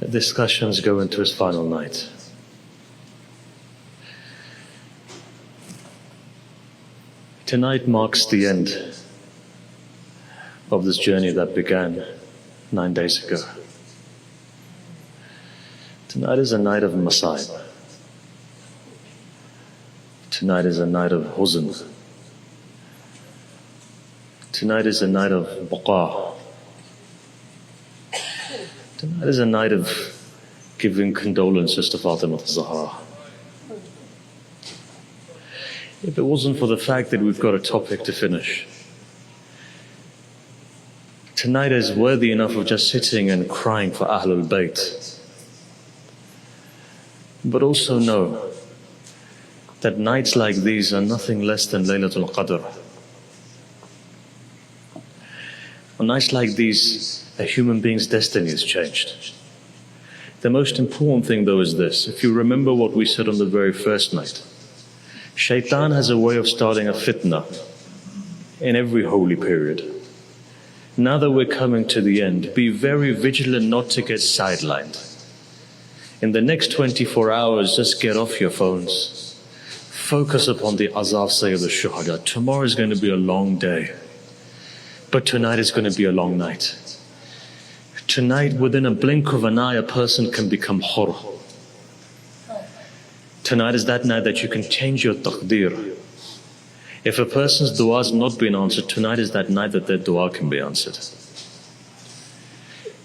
discussions go into its final night. Tonight marks the end of this journey that began 9 days ago. Tonight is a night of Masa'ib. Tonight is a night of huzn. Tonight is a night of baqa. Tonight is a night of giving condolences to Fatima al-Zahra. If it wasn't for the fact that we've got a topic to finish, tonight is worthy enough of just sitting and crying for Ahlul Bayt. But also know that nights like these are nothing less than Laylatul Qadr. On nights like these, a human being's destiny is changed. The most important thing though is this: if you remember what we said on the very first night, Shaitan has a way of starting a fitna in every holy period. Now that we're coming to the end, be very vigilant not to get sidelined. In the next 24 hours, just get off your phones. Focus upon the azab Sayyid al-Shuhada. Tomorrow is going to be a long day, but tonight is going to be a long night. Tonight, within a blink of an eye, a person can become hur. Tonight is that night that you can change your taqdeer. If a person's dua has not been answered, tonight is that night that their dua can be answered.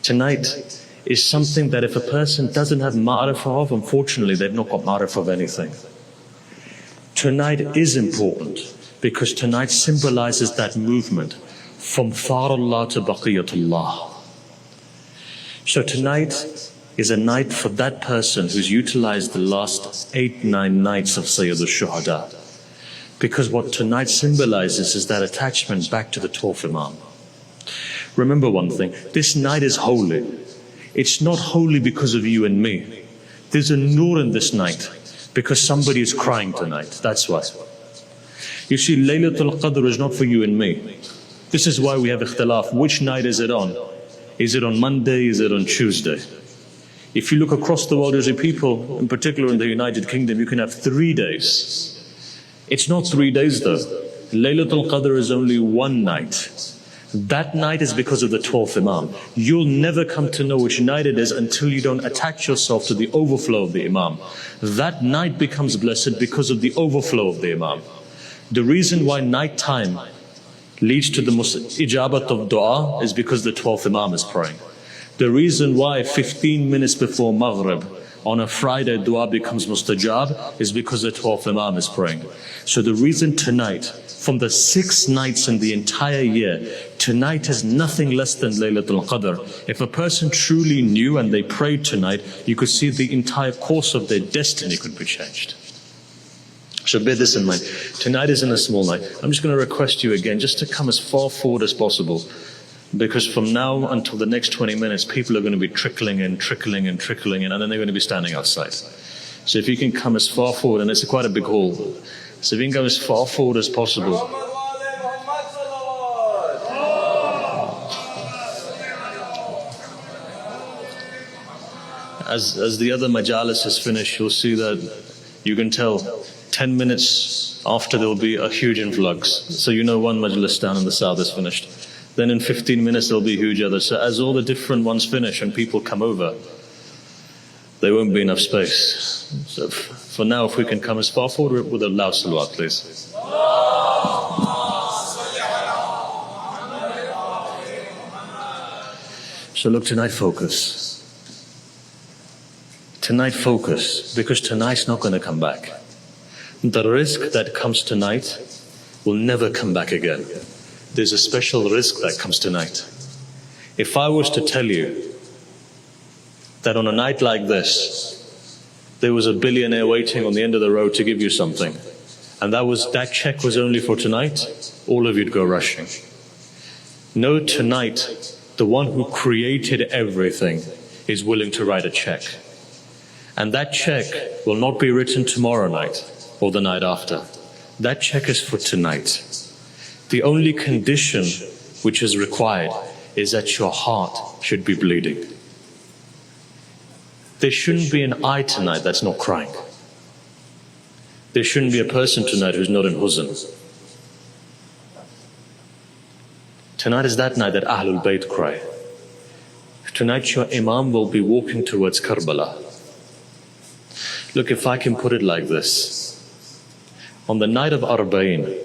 Tonight is something that if a person doesn't have ma'rifah of, unfortunately they've not got ma'rifah of anything. Tonight is important because tonight symbolizes that movement from Tharullah to Baqiyatullah. So tonight is a night for that person who's utilized the last 8-9 nights of Sayyid al-Shuhada. Because what tonight symbolizes is that attachment back to the 12th Imam. Remember one thing, this night is holy. It's not holy because of you and me. There's a nur in this night because somebody is crying tonight, that's why. You see, Laylatul Qadr is not for you and me. This is why we have ikhtilaf. Which night is it on? Is it on Monday? Is it on Tuesday? If you look across the world, there's people, in particular in the United Kingdom, you can have 3 days. It's not 3 days though. Laylatul Qadr is only one night. That night is because of the 12th Imam. You'll never come to know which night it is until you don't attach yourself to the overflow of the Imam. That night becomes blessed because of the overflow of the Imam. The reason why night time leads to the ijabat of dua is because the 12th Imam is praying. The reason why 15 minutes before Maghrib on a Friday dua becomes mustajab is because the 12th Imam is praying. So the reason tonight, from the 6 nights in the entire year, tonight is nothing less than Laylatul Qadr. If a person truly knew and they prayed tonight, you could see the entire course of their destiny could be changed. So bear this in mind. Tonight isn't a small night. I'm just going to request you again just to come as far forward as possible. Because from now until the next 20 minutes, people are going to be trickling in, and then they're going to be standing outside. So if you can come as far forward, and it's quite a big hall, so if you can come as far forward as possible. As the other majalis is finished, you'll see that you can tell 10 minutes after there will be a huge influx. So you know one majlis down in the south is finished. Then in 15 minutes there'll be a huge other. So as all the different ones finish and people come over, there won't be enough space. So for now, if we can come as far forward with a loud salawat, please. So look, tonight focus. Tonight focus, because tonight's not going to come back. The risk that comes tonight will never come back again. There's a special risk that comes tonight. If I was to tell you that on a night like this, there was a billionaire waiting on the end of the road to give you something, and that check was only for tonight, all of you'd go rushing. No, tonight, the one who created everything is willing to write a check. And that check will not be written tomorrow night or the night after. That check is for tonight. The only condition which is required is that your heart should be bleeding. There shouldn't be an eye tonight that's not crying. There shouldn't be a person tonight who's not in huzn. Tonight is that night that Ahlul Bayt cry. Tonight your Imam will be walking towards Karbala. Look, if I can put it like this. On the night of Arba'in,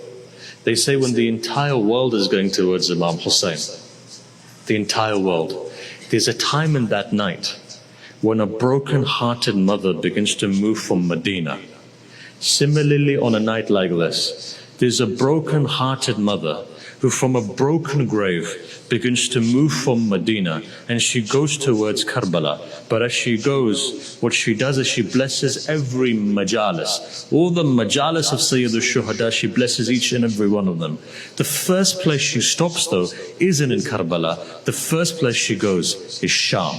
they say when the entire world is going towards Imam Hussein, the entire world, there's a time in that night when a broken-hearted mother begins to move from Medina. Similarly, on a night like this, there's a broken-hearted mother who from a broken grave begins to move from Medina, and she goes towards Karbala. But as she goes, what she does is she blesses every majalis. All the majalis of Sayyid al-Shuhada, she blesses each and every one of them. The first place she stops though isn't in Karbala. The first place she goes is Sham.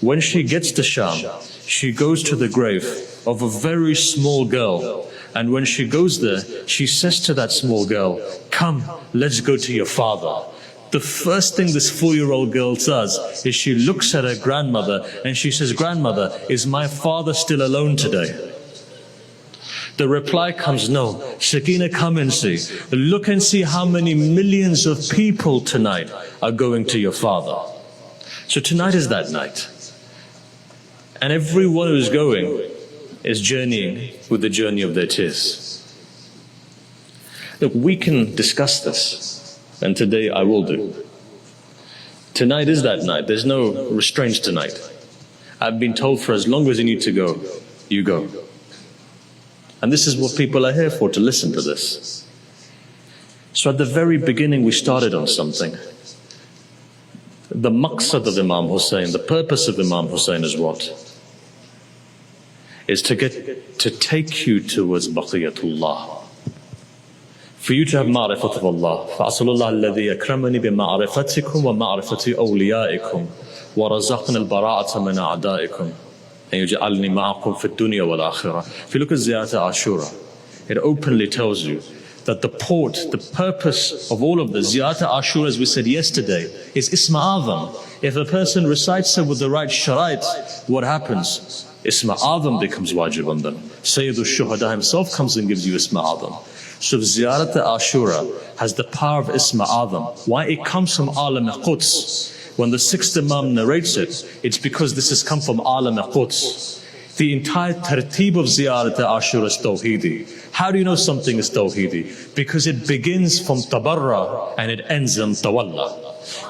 When she gets to Sham, she goes to the grave of a very small girl. And when she goes there, she says to that small girl, "Come, let's go to your father." The first thing this 4-year-old girl does is she looks at her grandmother and she says, "Grandmother, is my father still alone today?" The reply comes, "No." "Sakina, come and see. Look and see how many millions of people tonight are going to your father." So tonight is that night. And everyone who's going is journeying with the journey of their tears. Look, we can discuss this, and today I will do. Tonight is that night. There's no restraints tonight. I've been told for as long as you need to go, you go. And this is what people are here for, to listen to this. So at the very beginning we started on something. The maqsad of Imam Hussein, the purpose of Imam Hussein is what? Is to take you towards Baqiyatullah. For you to have ma'rifat of Allah. فَأَصَلُ اللَّهَ الَّذِي يَكْرَمَنِي بِمَعْرِفَتِكُمْ وَمَعْرِفَةِ أَوْلِيَائِكُمْ وَرَزَقْنَا الْبَرَاءَةَ مِنْ أَعْدَائِكُمْ أَنْ يَجْعَلْنِي مَعَكُمْ فِي الدُّنْيَا وَالْآخِرَةِ. If you look at Ziyarat Ashura, it openly tells you that the purpose of all of this, Ziyarat Ashura, as we said yesterday, is Isma Azam. If a person recites it with the right sharait, what happens? Isma Azam becomes wajib on them. Sayyid al-Shuhada himself comes and gives you Isma Azam. So Ziyarat Ashura has the power of Isma Azam. Why? It comes from Alam Quds. When the 6th Imam narrates it, it's because this has come from Alam Quds. The entire tartib of Ziyarat Ashura is Tawheedi. How do you know something is Tawheedi? Because it begins from Tabarra and it ends on Tawalla.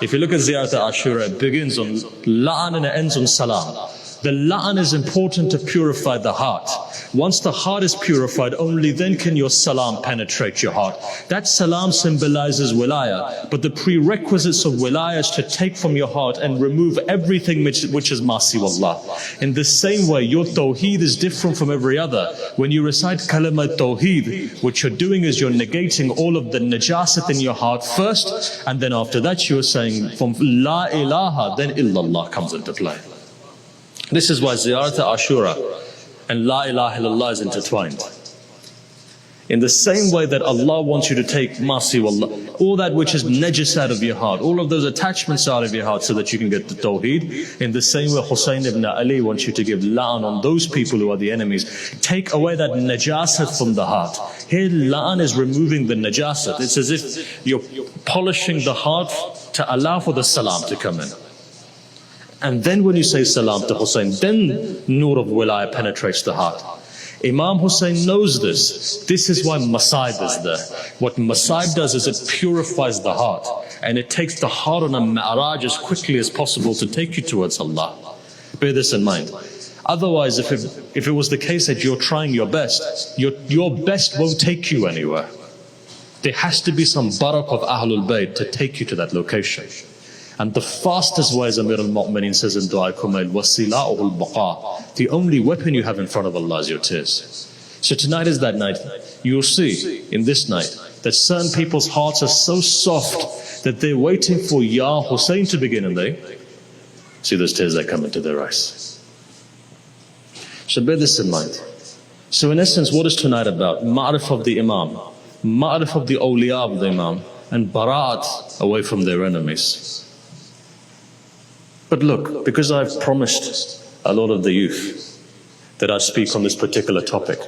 If you look at Ziyarat Ashura, it begins on La'an and it ends on Salam. The la'an is important to purify the heart. Once the heart is purified, only then can your salam penetrate your heart. That salam symbolizes wilayah, but the prerequisites of wilayah is to take from your heart and remove everything which is masi wallah. In the same way, your tawheed is different from every other. When you recite kalima tawheed, what you're doing is you're negating all of the najasat in your heart first, and then after that you're saying from la ilaha, then illallah comes into play. This is why Ziyarat Ashura and La ilaha illallah is intertwined. In the same way that Allah wants you to take masi wallah, all that which is najis out of your heart, all of those attachments out of your heart so that you can get the tawheed. In the same way Hussein ibn Ali wants you to give la'an on those people who are the enemies. Take away that najasat from the heart. Here la'an is removing the najasat. It's as if you're polishing the heart to allow for the salam to come in. And then when you say salam to Hussein, then nur of wilayah penetrates the heart. Imam Hussein knows this. This is why Masaib is there. What Masaib does is it purifies the heart. And it takes the heart on a ma'raj as quickly as possible to take you towards Allah. Bear this in mind. Otherwise, if it was the case that you're trying your best, your best won't take you anywhere. There has to be some barak of Ahlul Bayt to take you to that location. And the fastest way, as Amir al-Mu'mineen says in Dua Kumail, وَسِلَاؤُهُ الْبَقَى. The only weapon you have in front of Allah is your tears. So tonight is that night. You'll see in this night that certain people's hearts are so soft that they're waiting for Ya Hussein to begin, and they see those tears that come into their eyes. So bear this in mind. So in essence, what is tonight about? Ma'rif of the Imam, ma'rif of the awliya of the Imam, and bara'at away from their enemies. But look, because I've promised a lot of the youth that I speak on this particular topic.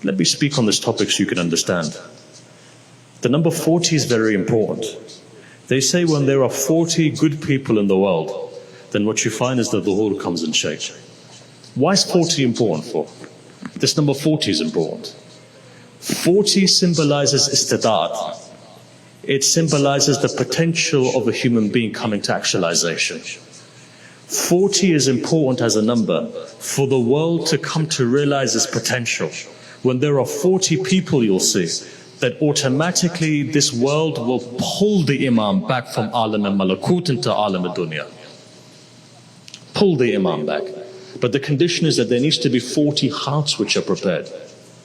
Let me speak on this topic so you can understand. The number 40 is very important. They say when there are 40 good people in the world, then what you find is that the whole comes in shape. Why is 40 important for? This number 40 is important. 40 symbolizes istidad. It symbolizes the potential of a human being coming to actualization. 40 is important as a number for the world to come to realize its potential. When there are 40 people, you'll see that automatically this world will pull the Imam back from Alam al-Malakut into Alam al-Dunya. Pull the Imam back. But the condition is that there needs to be 40 hearts which are prepared.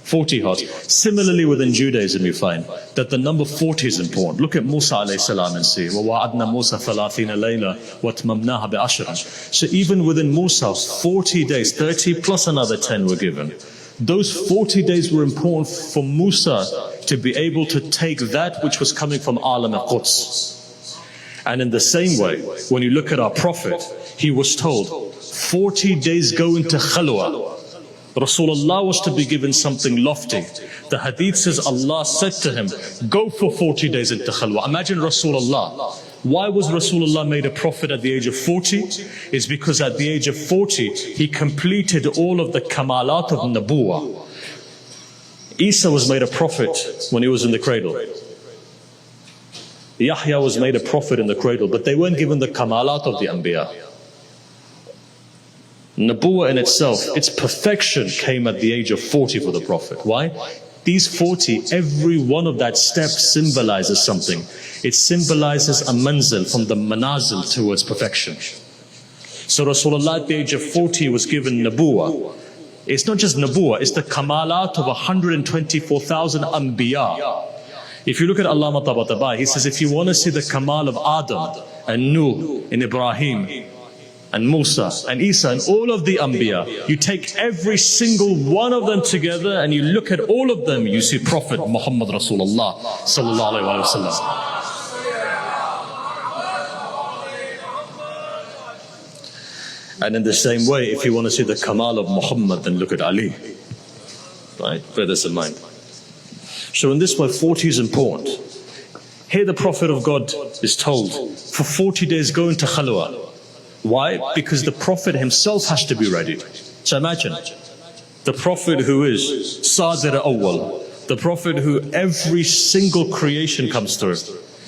40 hearts. Similarly within Judaism you find that the number 40 is important. Look at Musa alayhi salam and see. وَوَعَدْنَا مُوسَى 30 لَيْلًا وَاتْمَمْنَاهَا بِعَشْرٍ. So even within Musa, 40 days, 30 plus another 10 were given. Those 40 days were important for Musa to be able to take that which was coming from Alam al-Quds. And in the same way, when you look at our Prophet, he was told, 40 days go into khalwa. Rasulullah was to be given something lofty. The hadith says Allah said to him, go for 40 days into khalwa. Imagine Rasulullah. Why was Rasulullah made a prophet at the age of 40? It's because at the age of 40, he completed all of the kamalat of Nabuwah. Isa was made a prophet when he was in the cradle. Yahya was made a prophet in the cradle, but they weren't given the kamalat of the Anbiya. Nabuwah in itself, its perfection came at the age of 40 for the Prophet. Why? These 40, every one of that step symbolizes something. It symbolizes a manzil from the manazil towards perfection. So Rasulullah at the age of 40 was given Nabuwah. It's not just Nabuwah, it's the kamalat of 124,000 Anbiya. If you look at Allama Tabatabai, he says if you want to see the kamal of Adam and Nuh and Ibrahim and Musa and Isa and all of the Anbiya, you take every single one of them together and you look at all of them, you see Prophet Muhammad Rasulullah sallallahu alaihi wasallam. And in the same way, if you want to see the Kamal of Muhammad, then look at Ali. Right? Bear this in mind. So in this way, 40 is important. Here the Prophet of God is told, for 40 days go into khalwa. Why? Because the Prophet himself has to be ready. So imagine, the Prophet who is Sadir Awwal, the Prophet who every single creation comes through,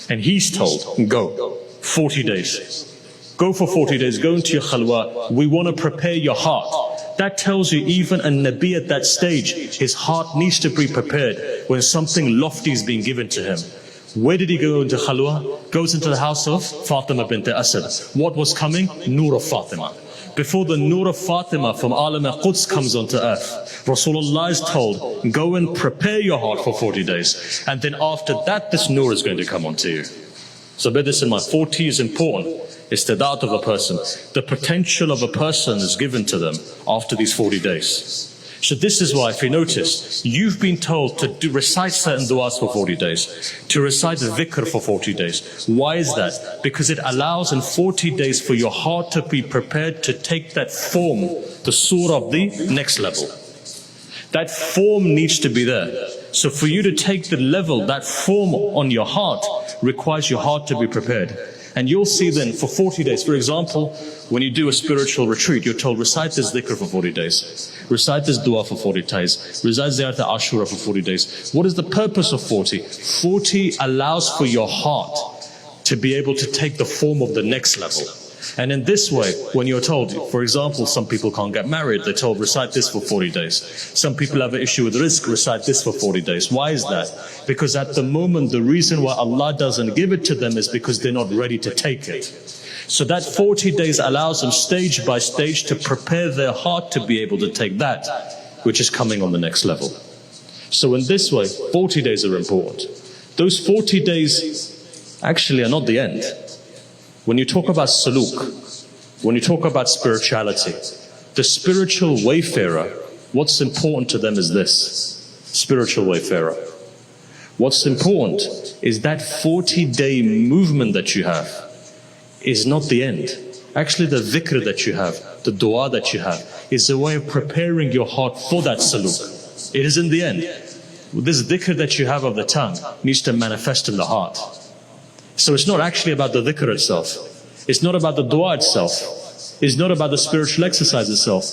and he's told, go, 40 days. Go for 40 days, go into your khalwa. We want to prepare your heart. That tells you even a Nabi at that stage, his heart needs to be prepared when something lofty is being given to him. Where did he go into khalwa? Goes into the house of Fatima bint Asad. What was coming? Nur of Fatima. Before the Nur of Fatima from Alam al-Quds comes onto earth, Rasulullah is told, go and prepare your heart for 40 days. And then after that, this Nur is going to come onto you. So bear this in mind, 40 is important. It's the doubt of a person. The potential of a person is given to them after these 40 days. So this is why, if you notice, you've been told to recite certain du'as for 40 days, to recite the dhikr for 40 days. Why is that? Because it allows in 40 days for your heart to be prepared to take that form, the surah of the next level. That form needs to be there. So for you to take the level, that form on your heart requires your heart to be prepared. And you'll see then for 40 days, for example, when you do a spiritual retreat, you're told recite this dhikr for 40 days, recite this dua for 40 days, recite Ziyarat Ashura for 40 days. What is the purpose of 40? 40 allows for your heart to be able to take the form of the next level. And in this way, when you're told, for example, some people can't get married, they're told recite this for 40 days. Some people have an issue with rizq, recite this for 40 days. Why is that? Because at the moment, the reason why Allah doesn't give it to them is because they're not ready to take it. So that 40 days allows them stage by stage to prepare their heart to be able to take that which is coming on the next level. So in this way, 40 days are important. Those 40 days actually are not the end. When you talk about saluk, when you talk about spirituality, the spiritual wayfarer, what's important to them is this, spiritual wayfarer. What's important is that 40-day movement that you have is not the end. Actually, the dhikr that you have, the dua that you have, is a way of preparing your heart for that saluk. It is in the end. This dhikr that you have of the tongue needs to manifest in the heart. So it's not actually about the dhikr itself. It's not about the dua itself. It's not about the spiritual exercise itself.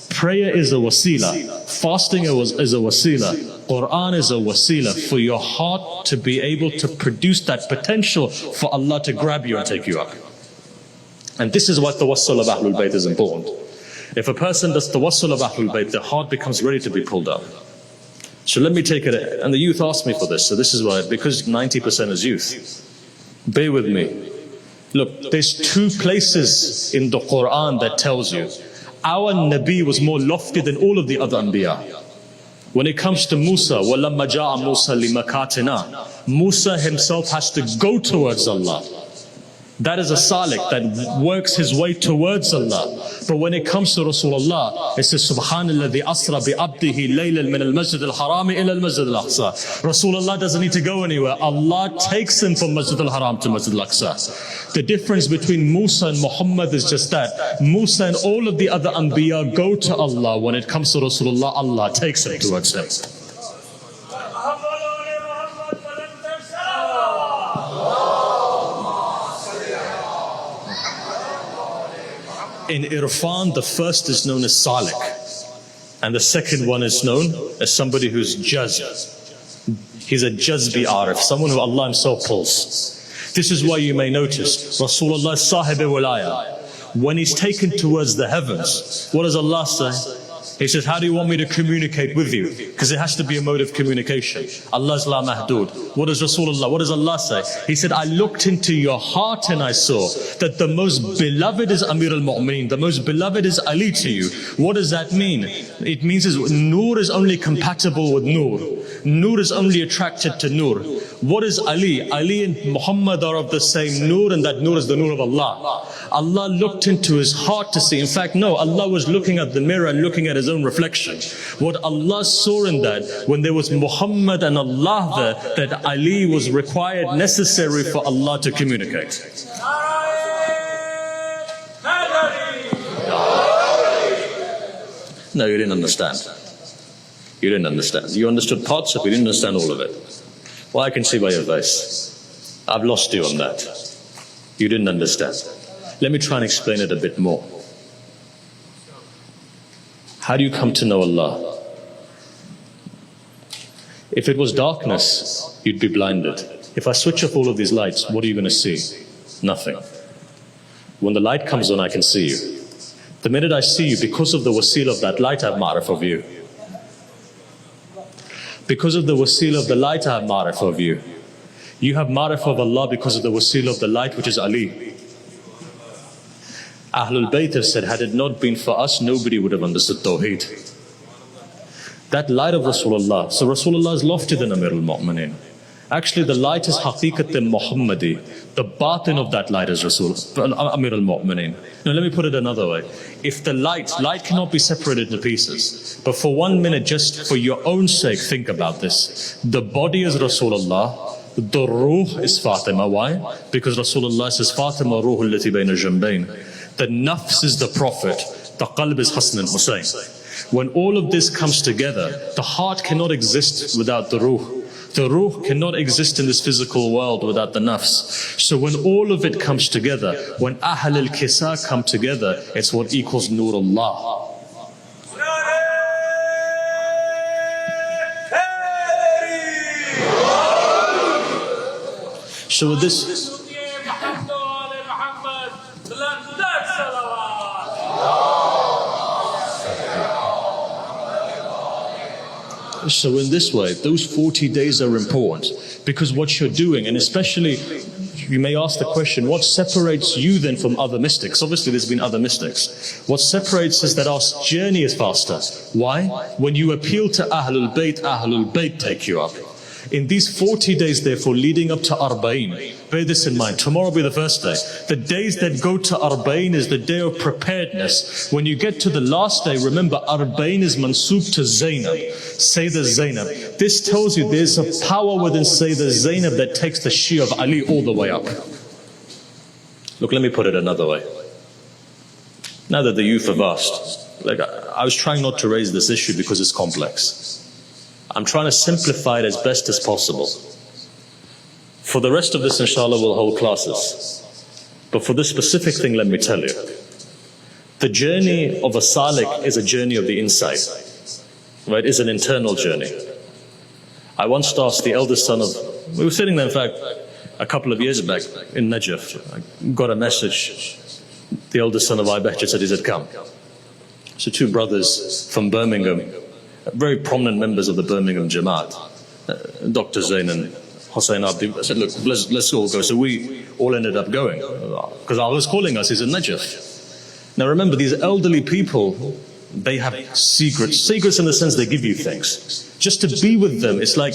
Prayer is a wasila. Fasting is a wasila. Quran is a wasila for your heart to be able to produce that potential for Allah to grab you and take you up. And this is why tawassul of Ahlul Bayt is important. If a person does tawassul of Ahlul Bayt, the heart becomes ready to be pulled up. So let me take it, and the youth asked me for this, so this is why, because 90% is youth. Bear with me. Look, there's two places in the Quran that tells you our Nabi was more lofty than all of the other Anbiya. When it comes to Musa, وَلَمَّا جَاءَ مُوسَى لِمَكَاتِنَا, Musa himself has to go towards Allah. That is a salik that works his way towards Allah. But when it comes to Rasulullah, it says, Subhanalladhi asra bi abdihi laylan min al-masjid al-harami ila al-masjid al-aqsa. Rasulullah doesn't need to go anywhere. Allah takes him from Masjid al-Haram to Masjid al-Aqsa. The difference between Musa and Muhammad is just that. Musa and all of the other Anbiya go to Allah. When it comes to Rasulullah, Allah takes him towards him. In Irfan, the first is known as Salik, and the second one is known as somebody who's Jazb. He's a Jazbi Arif, someone who Allah himself pulls. This is why you may notice Rasulullah Sahib Wilayah, when he's taken towards the heavens, what does Allah say? He says, how do you want me to communicate with you? Because it has to be a mode of communication. Allah's la mahdud. What does Rasulullah, what does Allah say? He said, I looked into your heart and I saw that the most beloved is Amir al-Mu'mineen. The most beloved is Ali to you. What does that mean? It means is Nur is only compatible with Nur. Nur is only attracted to Nur. What is Ali? Ali and Muhammad are of the same Nur, and that Nur is the Nur of Allah. Allah looked into his heart to see. In fact, no, Allah was looking at the mirror and looking at his own reflection. What Allah saw in that, when there was Muhammad and Allah there, that Ali was required, necessary for Allah to communicate. No, you didn't understand. You didn't understand. You understood parts of it, you didn't understand all of it. Well, I can see by your face. I've lost you on that. You didn't understand. Let me try and explain it a bit more. How do you come to know Allah? If it was darkness, you'd be blinded. If I switch off all of these lights, what are you going to see? Nothing. When the light comes on, I can see you. The minute I see you, because of the wasila of that light, I have ma'rif of you. Because of the wasila of the light, I have ma'rif of you. You have ma'rif of Allah because of the wasila of the light, which is Ali. Ahlul Bayt have said, had it not been for us, nobody would have understood Tawheed. That light of Rasulullah. So Rasulullah is loftier than Amir al-Mu'mineen. Actually, the light is haqiqat Muhammadi. The batin of that light is Amir al-Mu'mineen. Now let me put it another way. If the light cannot be separated into pieces. But for 1 minute, just for your own sake, think about this. The body is Rasulullah. The ruh is Fatima. Why? Because Rasulullah says, Fatima ruhul lati bayna jambayn. The nafs is the Prophet. The qalb is Hassan and Hussein. When all of this comes together, the heart cannot exist without the ruh. The ruh cannot exist in this physical world without the nafs. So when all of it comes together, when Ahl al-Kisa come together, it's what equals Nurullah. So with this, so in this way, those 40 days are important, because what you're doing, and especially, you may ask the question, what separates you then from other mystics? Obviously there's been other mystics. What separates is that our journey is faster. Why? When you appeal to Ahlul Bayt take you up. In these 40 days, therefore, leading up to Arba'in, bear this in mind, tomorrow will be the first day. The days that go to Arba'in is the day of preparedness. When you get to the last day, remember, Arba'in is mansub to Zainab, Sayyidah Zainab. This tells you there's a power within Sayyidah Zainab that takes the Shia of Ali all the way up. Look, let me put it another way. Now that the youth have asked, I was trying not to raise this issue because it's complex. I'm trying to simplify it as best as possible. For the rest of this, inshallah, we'll hold classes. But for this specific thing, let me tell you. The journey of a salik is a journey of the inside. Right? It's an internal journey. I once asked the eldest son of, we were sitting there in fact a couple of years back in Najaf. I got a message. The eldest son of Ali Abbas said he had come. So two brothers from Birmingham, very prominent members of the Birmingham Jamaat, Dr. Zain and Hussein Abdi. I said, look, let's all go. So we all ended up going. Because Allah was calling us, he's in Najaf. Now remember, these elderly people, they have secrets. Secrets in the sense they give you things. Just to be with them, it's like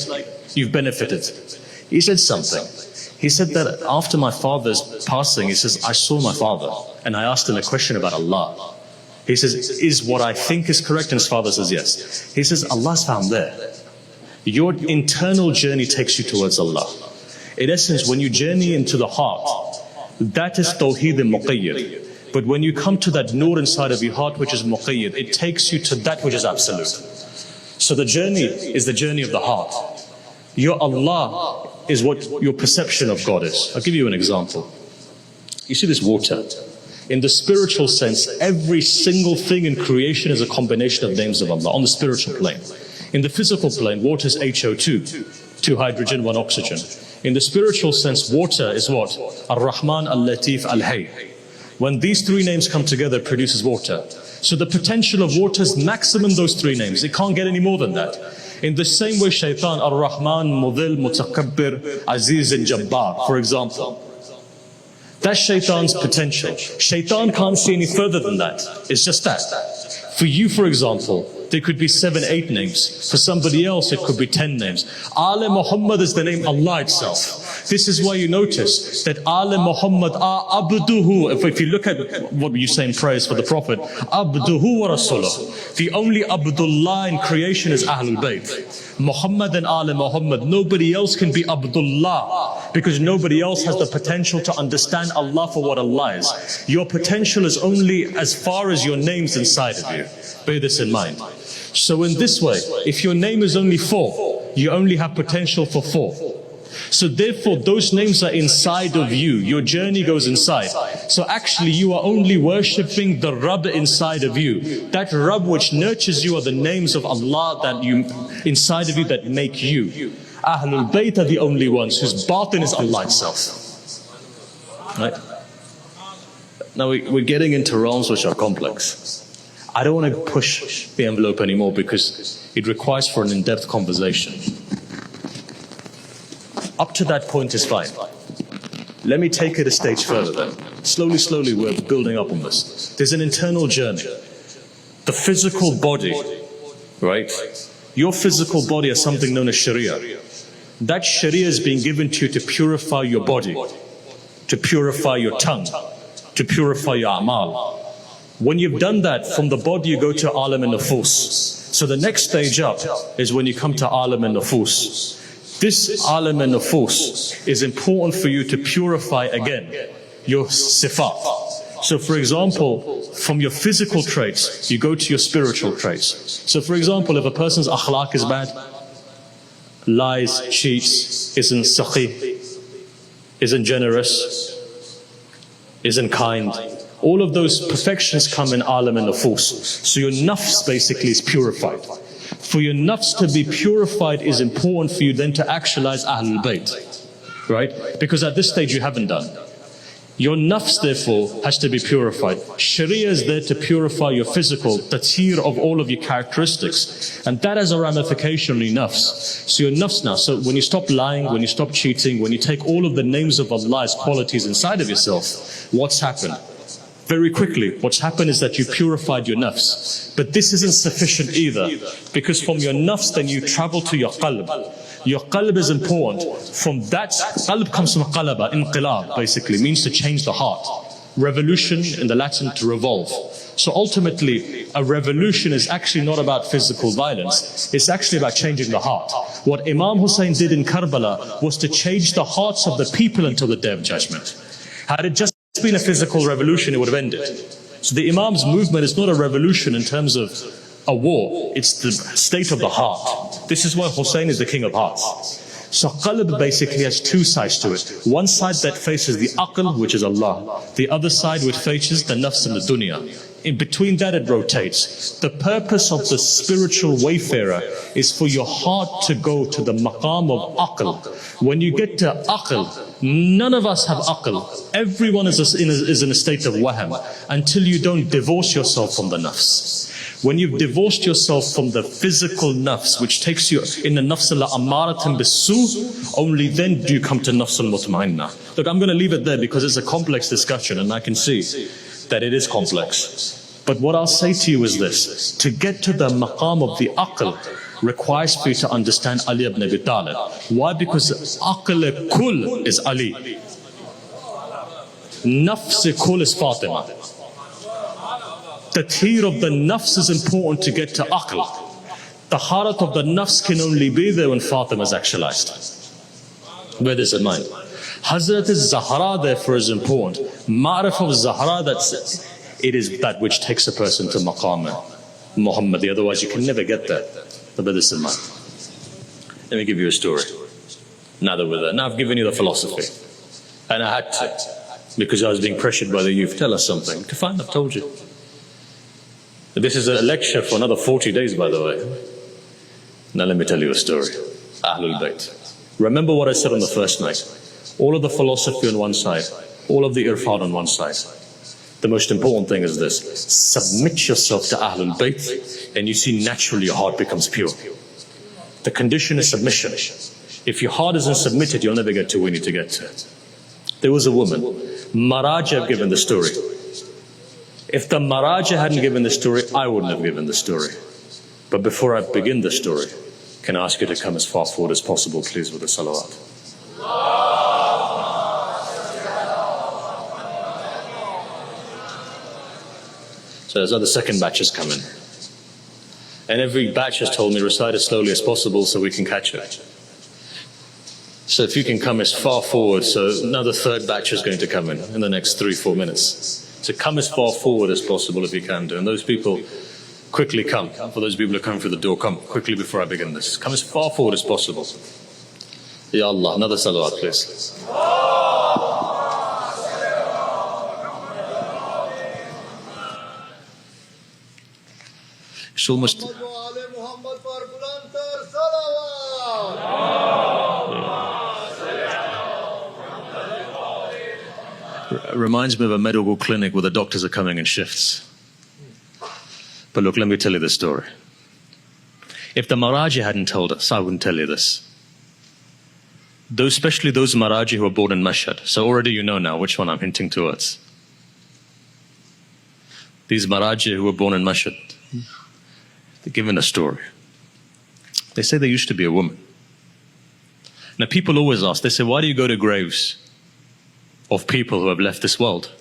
you've benefited. He said something. He said that after my father's passing, he says, I saw my father and I asked him a question about Allah. He says, is what I think is correct? And his father says, yes. He says, Allah's found there. Your internal journey takes you towards Allah. In essence, when you journey into the heart, that is Tawheed al-Muqayyad. But when you come to that nur inside of your heart, which is Muqayyad, it takes you to that which is absolute. So the journey is the journey of the heart. Your Allah is what your perception of God is. I'll give you an example. You see this water. In the spiritual sense, every single thing in creation is a combination of names of Allah on the spiritual plane. In the physical plane, water is HO2, 2 hydrogen, 1 oxygen. In the spiritual sense, water is what? Ar-Rahman, Al-Latif, Al-Hay. When these three names come together, it produces water. So the potential of water is maximum those three names. It can't get any more than that. In the same way, Shaitan, Ar-Rahman, Mudil, Mutakabbir, Aziz and Jabbar, for example. That's Shaitan's potential. Shaitan can't see any further than that. It's just that. For you, for example, there could be 7, 8 names. For somebody else, it could be 10 names. Ali Muhammad is the name Allah itself. This is why you notice that Ali Muhammad abduhu. If you look at what you say in prayers for the Prophet, abduhu wa rasuluh. The only Abdullah in creation is Ahlul Bayt. Muhammad and Ali Muhammad. Nobody else can be Abdullah because nobody else has the potential to understand Allah for what Allah is. Your potential is only as far as your name's inside of you. Bear this in mind. So in this way, if your name is only 4, you only have potential for 4. So therefore, those names are inside of you. Your journey goes inside. So actually, you are only worshipping the Rabb inside of you. That Rabb which nurtures you are the names of Allah that you inside of you that make you. Ahlul Bayt are the only ones whose batin is Allah itself. Right? Now we're getting into realms which are complex. I don't want to push the envelope anymore because it requires for an in-depth conversation. Up to that point is fine. Let me take it a stage further then. Slowly we're building up on this. There's an internal journey. The physical body, right? Your physical body is something known as Sharia. That Sharia is being given to you to purify your body, to purify your tongue, to purify your amal. When you've done that, from the body you go to alam and nufus. So the next stage up is when you come to alam and nufus. This alam and nufus is important for you to purify again your sifat. So for example, from your physical traits, you go to your spiritual traits. So for example, if a person's akhlaq is bad, lies, cheats, isn't saqi, isn't generous, isn't kind, all of those perfections come in alam and nufus. So your nafs basically is purified. For your nafs to be purified is important for you then to actualize Ahlul Bayt. Right? Because at this stage you haven't done. Your nafs therefore has to be purified. Sharia is there to purify your physical, tatir of all of your characteristics. And that has a ramification on your nafs. So your nafs now, so when you stop lying, when you stop cheating, when you take all of the names of Allah's qualities inside of yourself, what's happened? Very quickly, what's happened is that you purified your nafs. But this isn't sufficient either, because from your nafs then you travel to your qalb. Your qalb is important. From that, qalb comes from qalaba, inqilab basically, means to change the heart. Revolution in the Latin, to revolve. So ultimately, a revolution is actually not about physical violence, it's actually about changing the heart. What Imam Hussein did in Karbala was to change the hearts of the people until the Day of Judgment. Had it just been a physical revolution, it would have ended. So the Imam's movement is not a revolution in terms of a war, it's the state of the heart. This is why Hussein is the king of hearts. So qalb basically has two sides to it. One side that faces the aql, which is Allah. The other side which faces the nafs and the dunya. In between that it rotates. The purpose of the spiritual wayfarer is for your heart to go to the maqam of aql. When you get to aql, none of us have aql. Everyone is in a state of waham until you don't divorce yourself from the nafs. When you've divorced yourself from the physical nafs, which takes you in the nafs al-ammaratin bis-su, only then do you come to nafs al-mutmainnah. Look, I'm going to leave it there because it's a complex discussion and I can see that it is complex. But what I'll say to you is this: to get to the maqam of the aql requires for you to understand Ali ibn Abi Talib. Why? Because aql kul is Ali, nafs kul is Fatima. The tathir of the nafs is important to get to aql. The harat of the nafs can only be there when Fatima is actualized. Bear this in mind. Hazrat Zahra therefore is important. Ma'rif of Zahra, it is that which takes a person to maqam Muhammadi. Otherwise you can never get there. So bear this in mind. Let me give you a story. Now that we're there. Now I've given you the philosophy. And I had to, because I was being pressured by the youth. Tell us something. Fine, I've told you. This is a lecture for another 40 days, by the way. Now let me tell you a story. Ahlul Bayt. Remember what I said on the first night. All of the philosophy on one side, all of the irfan on one side. The most important thing is this: submit yourself to Ahlul Bayt and you see naturally your heart becomes pure. The condition is submission. If your heart isn't submitted, you'll never get to where you need to get to. There was a woman, Maraja have given the story. If the Maraja hadn't given the story, I wouldn't have given the story. But before I begin the story, can I ask you to come as far forward as possible, please, with the salawat. So there's other second batches coming. And every batch has told me recite as slowly as possible so we can catch it. So if you can come as far forward, so now the third batch is going to come in the next 3-4 minutes. So come as far forward as possible if you can do. And those people, quickly come. For those people who are coming through the door, come quickly before I begin this. Come as far forward as possible. Ya Allah, another salawat please. It's almost... Reminds me of a medical clinic where the doctors are coming in shifts. But look, let me tell you the story. If the Maraji hadn't told us, I wouldn't tell you this. Especially those Maraji who were born in Mashhad. So already you know now which one I'm hinting towards. These Maraji who were born in Mashhad, they're given a story. They say there used to be a woman. Now people always ask, they say, why do you go to graves of people who have left this world?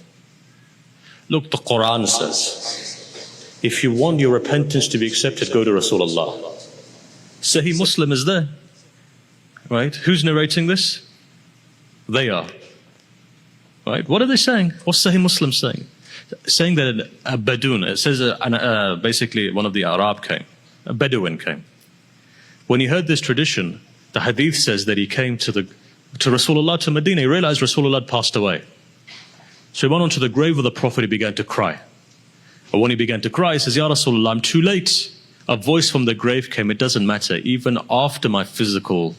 Look, the Quran says, if you want your repentance to be accepted, go to Rasulullah. Sahih Muslim is there. Right? Who's narrating this? They are. Right? What are they saying? What's Sahih Muslim saying? Saying that a Badun, it says basically one of the Arab came, a Bedouin came. When he heard this tradition, the hadith says that he came to Rasulullah, to Medina. He realized Rasulullah had passed away. So he went on to the grave of the Prophet, he began to cry. But when he began to cry, he says, Ya Rasulullah, I'm too late. A voice from the grave came, it doesn't matter, even after my physical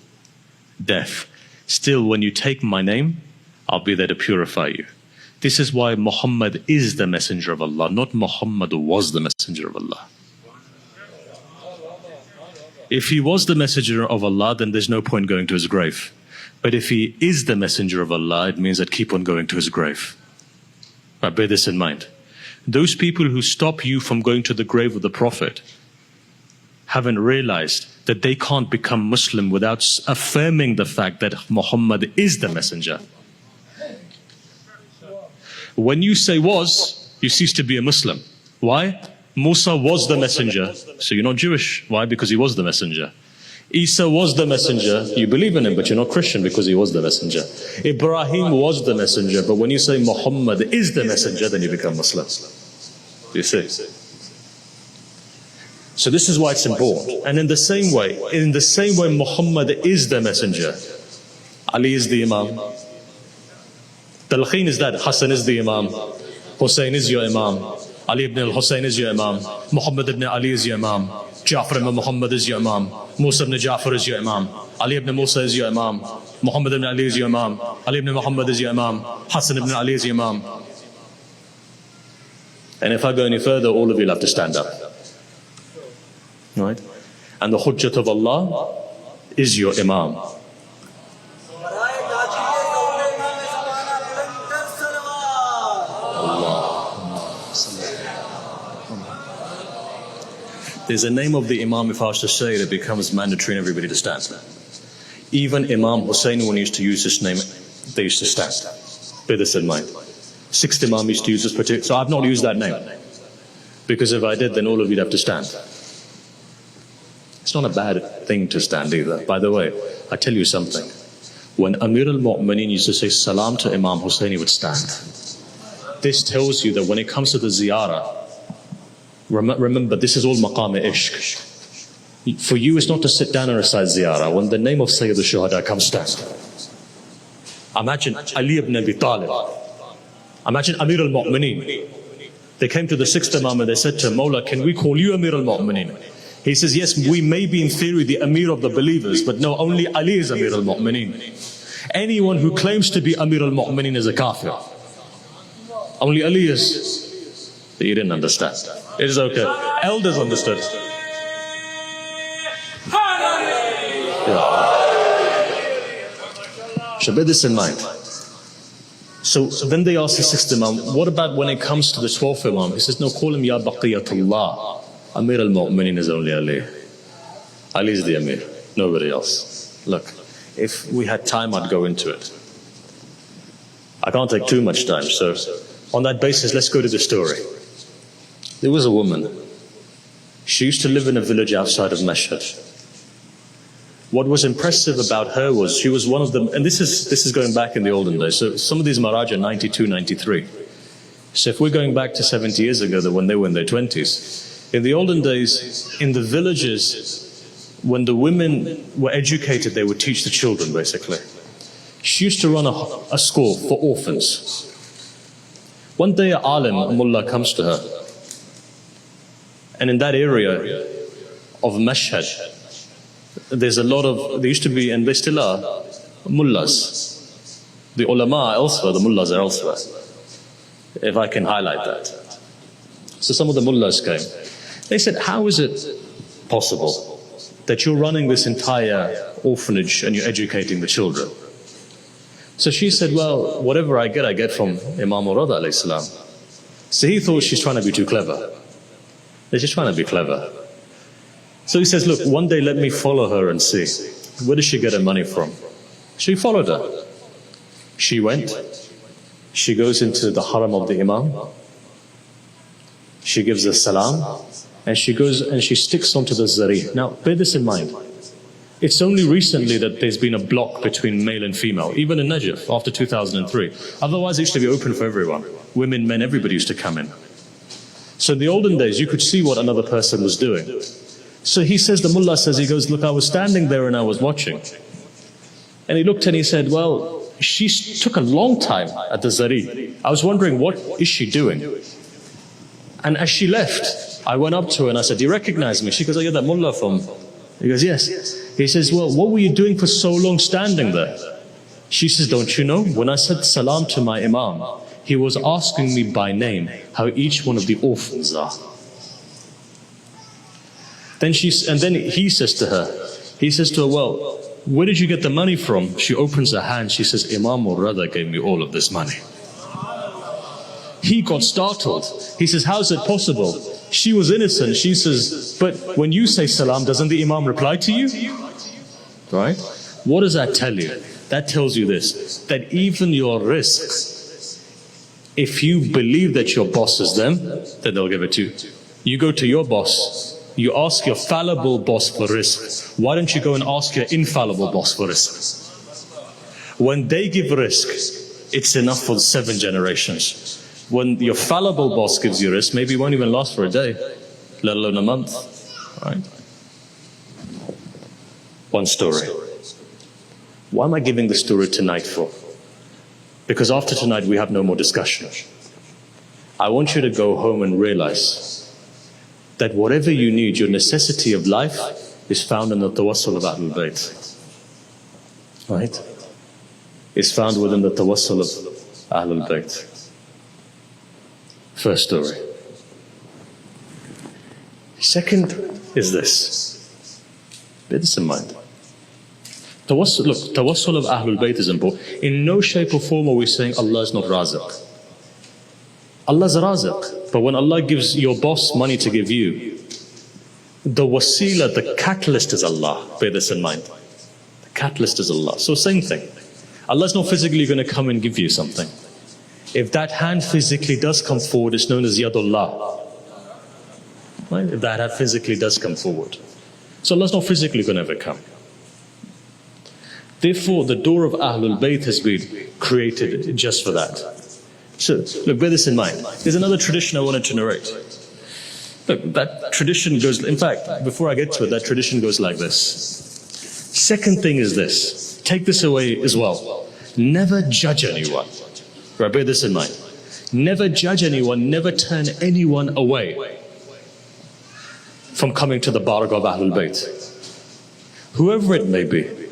death, still when you take my name, I'll be there to purify you. This is why Muhammad is the messenger of Allah, not Muhammad was the messenger of Allah. If he was the messenger of Allah, then there's no point going to his grave. But if he is the messenger of Allah, it means that keep on going to his grave. Right, bear this in mind. Those people who stop you from going to the grave of the Prophet haven't realized that they can't become Muslim without affirming the fact that Muhammad is the messenger. When you say was, you cease to be a Muslim. Why? Musa was the messenger, so you're not Jewish. Why? Because he was the messenger. Isa was the messenger, you believe in him, but you're not Christian because he was the messenger. Ibrahim was the messenger, but when you say Muhammad is the messenger, then you become Muslim. You see? So this is why it's important. And in the same way Muhammad is the messenger, Ali is the Imam. Talqeen is that Hassan is the Imam, Hussein is your Imam, Ali ibn al-Hussein is your Imam, Muhammad ibn Ali is your Imam, Ja'far ibn Muhammad is your Imam, Musa ibn Ja'far is your Imam, Ali ibn Musa is your Imam, Muhammad ibn Ali is your Imam, Ali ibn Muhammad is your Imam, Hassan ibn Ali is your Imam. And if I go any further, all of you will have to stand up. Right? And the Hujjat of Allah is your Imam. There's a name of the Imam, if I was to say it, it becomes mandatory and everybody to stand. Even Imam Hussein, when he used to use this name, they used to stand. Bear this in mind. Sixth Imam used to use this particular, so I've not used that name. Because if I did, then all of you'd have to stand. It's not a bad thing to stand either. By the way, I tell you something. When Amir al-Mu'mineen used to say salam to Imam Hussein, he would stand. This tells you that when it comes to the ziyarah, remember, this is all maqam-e-ishq. For you, it's not to sit down and recite ziyarah. When the name of Sayyid al-Shuhada comes, stand. Imagine Ali ibn Abi Talib. Imagine Amir al-Mu'mineen. They came to the sixth Imam and they said to him, Mawla, can we call you Amir al-Mu'mineen? He says, yes, we may be in theory the Amir of the believers, but no, only Ali is Amir al-Mu'mineen. Anyone who claims to be Amir al-Mu'mineen is a kafir. Only Ali is. You didn't understand. It is okay. Elders understood. Yeah. So bear this in mind. So then they asked the sixth Imam, what about when it comes to the 12th Imam? He says, no, call him Ya Baqiyatullah. Amir al-Mu'mineen is only Ali. Ali is the Amir, nobody else. Look, if we had time, I'd go into it. I can't take too much time, so on that basis, let's go to the story. There was a woman. She used to live in a village outside of Mashhad. What was impressive about her was she was one of them, and this is going back in the olden days. So some of these Maraj are 92, 93. So if we're going back to 70 years ago, when they were in their 20s, in the olden days, in the villages, when the women were educated, they would teach the children, basically. She used to run a school for orphans. One day, an alim, a mullah, comes to her. And in that area of Mashhad, there used to be, and they still are, mullahs. The ulama are elsewhere, the mullahs are elsewhere. If I can highlight that. So some of the mullahs came. They said, how is it possible that you're running this entire orphanage and you're educating the children? So she said, well, whatever I get from Imam al-Rada alayhi salam. So he thought she's trying to be too clever. They're just trying to be clever. So he says, look, one day let me follow her and see. Where does she get her money from? She followed her. She went. She goes into the haram of the Imam. She gives the salam. And she goes and she sticks onto the zari. Now, bear this in mind. It's only recently that there's been a block between male and female, even in Najaf, after 2003. Otherwise, it used to be open for everyone. Women, men, everybody used to come in. So in the olden days, you could see what another person was doing. So he says, the mullah says, he goes, look, I was standing there and I was watching. And he looked and he said, well, she took a long time at the zari. I was wondering, what is she doing? And as she left, I went up to her and I said, do you recognize me? She goes, oh, you're that mullah from... He goes, yes. He says, well, what were you doing for so long standing there? She says, don't you know? When I said salam to my Imam, he was asking me by name how each one of the orphans are. Then he says to her, well, where did you get the money from? She opens her hand, she says, Imam al-Rada gave me all of this money. He got startled. He says, how is it possible? She was innocent. She says, but when you say salam, doesn't the Imam reply to you? Right? What does that tell you? That tells you this, that even your risks, if you believe that your boss is them, then they'll give it to you. You go to your boss, you ask your fallible boss for risk. Why don't you go and ask your infallible boss for risk? When they give risk, it's enough for 7 generations. When your fallible boss gives you risk, maybe it won't even last for a day, let alone a month. Right? One story. Why am I giving the story tonight for? Because after tonight we have no more discussion. I want you to go home and realize that whatever you need, your necessity of life is found in the tawassul of Ahlul Bayt. Right? It's found within the tawassul of Ahlul Bayt. First story. Second is this. Bear this in mind. Tawassul, look, tawassul of Ahlul Bayt is important. In no shape or form are we saying Allah is not Raziq. Allah's Raziq. But when Allah gives your boss money to give you, the wasila, the catalyst is Allah. Bear this in mind. The catalyst is Allah. So same thing. Allah's not physically going to come and give you something. If that hand physically does come forward, it's known as Yadullah. Right? If that hand physically does come forward. So Allah's not physically going to ever come. Therefore, the door of Ahlul Bayt has been created just for that. So, look, bear this in mind. There's another tradition I wanted to narrate. Look, that tradition goes, in fact, before I get to it, that tradition goes like this. Second thing is this. Take this away as well. Never judge anyone. Right, bear this in mind. Never judge anyone, never turn anyone away from coming to the barakah of Ahlul Bayt. Whoever it may be.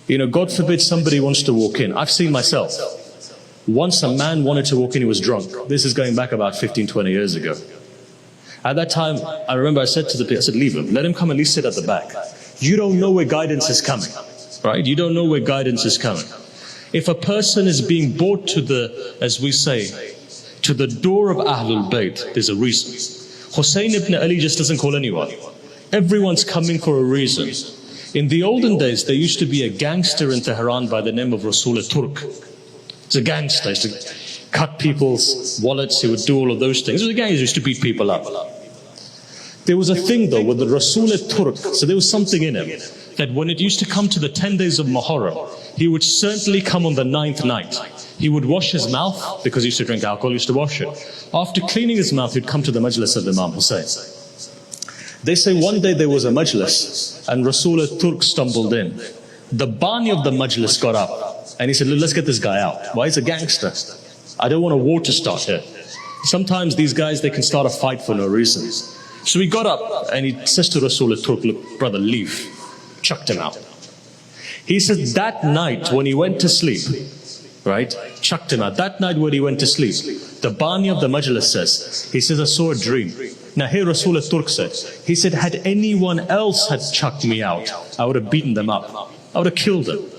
You know, God forbid somebody wants to walk in. I've seen myself. Once a man wanted to walk in, he was drunk. This is going back about 15, 20 years ago. At that time, I remember I said to the people, I said, leave him. Let him come at least sit at the back. You don't know where guidance is coming. Right? You don't know where guidance is coming. If a person is being brought to the, as we say, to the door of Ahlul Bayt, there's a reason. Hussein ibn Ali just doesn't call anyone. Everyone's coming for a reason. In the olden days, there used to be a gangster in Tehran by the name of Rasul Turk. He's a gangster. He used to cut people's wallets. He would do all of those things. He was a gangster. He used to beat people up. There was a thing though with the Rasul Turk. So there was something in him that when it used to come to the 10 days of Muharram, he would certainly come on the 9th night. He would wash his mouth because he used to drink alcohol. He used to wash it. After cleaning his mouth, he'd come to the majlis of Imam Hussein. They say one day there was a majlis and Rasul Turk stumbled in. The bani of the majlis got up and he said, let's get this guy out. Why? He's a gangster. I don't want a war to start here. Sometimes these guys, they can start a fight for no reason. So he got up and he says to Rasul Turk, look, brother, leave. Chucked him out. He says that night when he went to sleep, right, chucked him out. That night when he went to sleep, the bani of the majlis says, he says, I saw a dream. Now here Rasul Turk said, he said, had anyone else had chucked me out, I would have beaten them up. I would have killed them.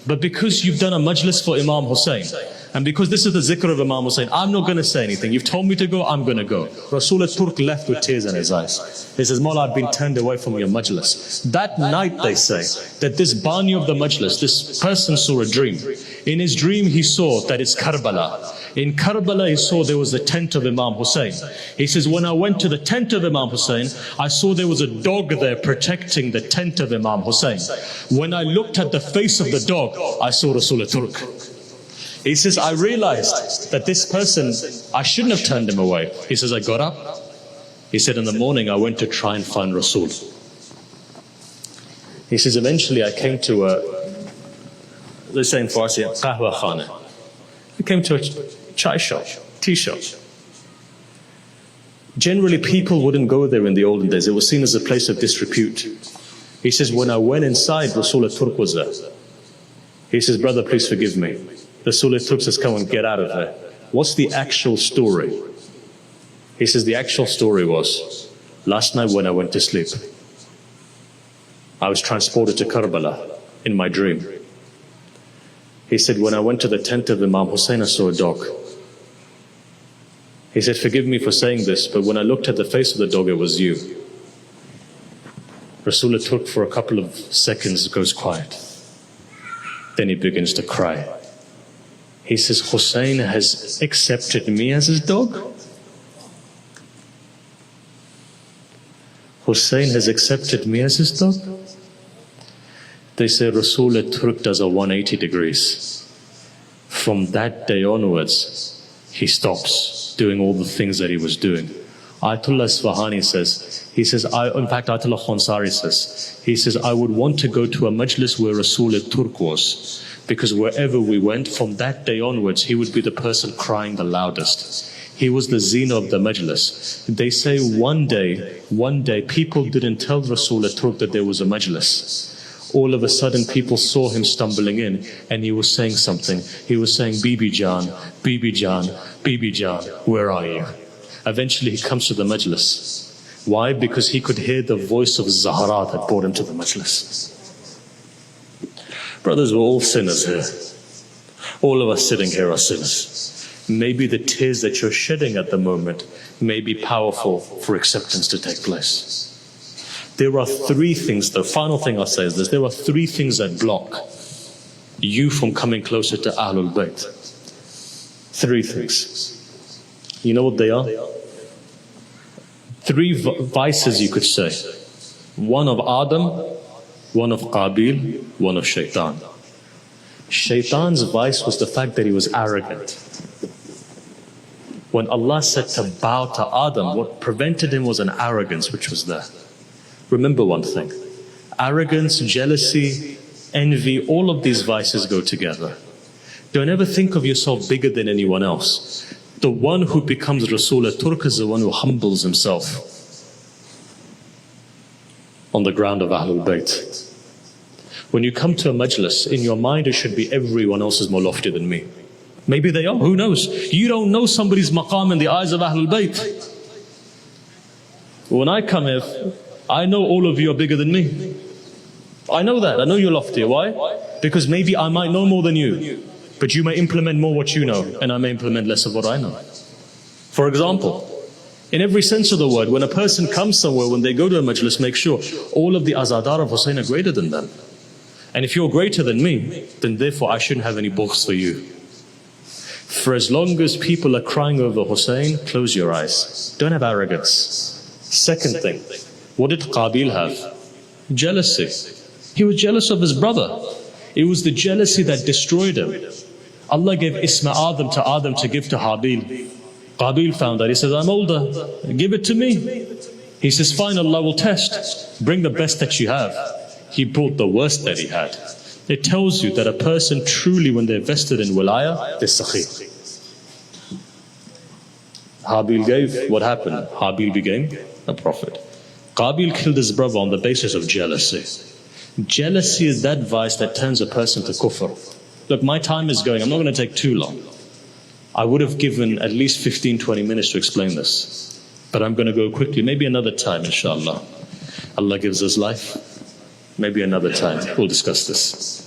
But because you've done a majlis for Imam Hussein, and because this is the zikr of Imam Hussein, I'm not going to say anything. You've told me to go, I'm going to go. Rasul Turk left with tears in his eyes. He says, Mawla, I've been turned away from your majlis. That night they say that this bani of the majlis, this person saw a dream. In his dream he saw that it's Karbala. In Karbala he saw there was the tent of Imam Hussein. He says, when I went to the tent of Imam Hussein, I saw there was a dog there protecting the tent of Imam Hussein. When I looked at the face of the dog, I saw Rasul Turk. He says, I realized that this person, I shouldn't have turned him away. He says, I got up. He said, in the morning I went to try and find Rasul. He says, eventually I came to a, they say in Farsi, qahwa khana. I came to a chai shop, tea shop. Generally people wouldn't go there in the olden days. It was seen as a place of disrepute. He says, when I went inside, Rasul Turk was there. He says, brother, please forgive me. Rasul Turk says, come and get out of there. What's the actual story? He says, the actual story was, last night when I went to sleep, I was transported to Karbala in my dream. He said, when I went to the tent of Imam Hussein, I saw a dog. He said, forgive me for saying this, but when I looked at the face of the dog, it was you. Rasul Turk for a couple of seconds goes quiet. Then he begins to cry. He says, Hussein has accepted me as his dog? Hussein has accepted me as his dog? They say Rasul Turk does a 180 degrees. From that day onwards, he stops. doing all the things that he was doing. Ayatollah Isfahani says, in fact Ayatollah Khonsari says, I would want to go to a majlis where Rasul-e-Turk was, because wherever we went, from that day onwards, he would be the person crying the loudest. He was the zina of the majlis. They say one day, people didn't tell Rasul-e-Turk that there was a majlis. All of a sudden, people saw him stumbling in, and he was saying something. He was saying, Bibi Jan, Bibi Jan, Bibi Jan, where are you? Eventually he comes to the majlis. Why? Because he could hear the voice of Zahra that brought him to the majlis. Brothers, we're all sinners here. All of us sitting here are sinners. Maybe the tears that you're shedding at the moment may be powerful for acceptance to take place. There are three things, the final thing I'll say is this, there are three things that block you from coming closer to Ahlul Bayt. Three things. You know what they are? Three vices, you could say. One of Adam, one of Qabil, one of Shaitan. Shaitan's vice was the fact that he was arrogant. When Allah said to bow to Adam, what prevented him was an arrogance which was there. Remember one thing, arrogance, jealousy, envy, all of these vices go together. Don't ever think of yourself bigger than anyone else. The one who becomes Rasul-e-Turk is the one who humbles himself on the ground of Ahlul Bayt. When you come to a majlis, in your mind it should be everyone else is more lofty than me. Maybe they are, who knows? You don't know somebody's maqam in the eyes of Ahlul Bayt. When I come here, I know all of you are bigger than me. I know that, I know you're lofty. Why? Because maybe I might know more than you, but you may implement more what you know, and I may implement less of what I know. For example, in every sense of the word, when a person comes somewhere, when they go to a majlis, make sure all of the azadar of Hussein are greater than them. And if you're greater than me, then therefore I shouldn't have any bughs for you. For as long as people are crying over Hussein, close your eyes. Don't have arrogance. Second thing, what did Qabil have? Jealousy. He was jealous of his brother. It was the jealousy that destroyed him. Allah gave Isma Adam to give to Habil. Qabil found that. He says, I'm older, give it to me. He says, fine, Allah will test. Bring the best that you have. He brought the worst that he had. It tells you that a person truly, when they're vested in wilayah, they're sakhi. Habil gave, what happened? Habil became a prophet. Qabil killed his brother on the basis of jealousy. Jealousy is that vice that turns a person to kufr. Look, my time is going, I'm not going to take too long. I would have given at least 15-20 minutes to explain this, but I'm going to go quickly, maybe another time inshallah. Allah gives us life, maybe another time we'll discuss this.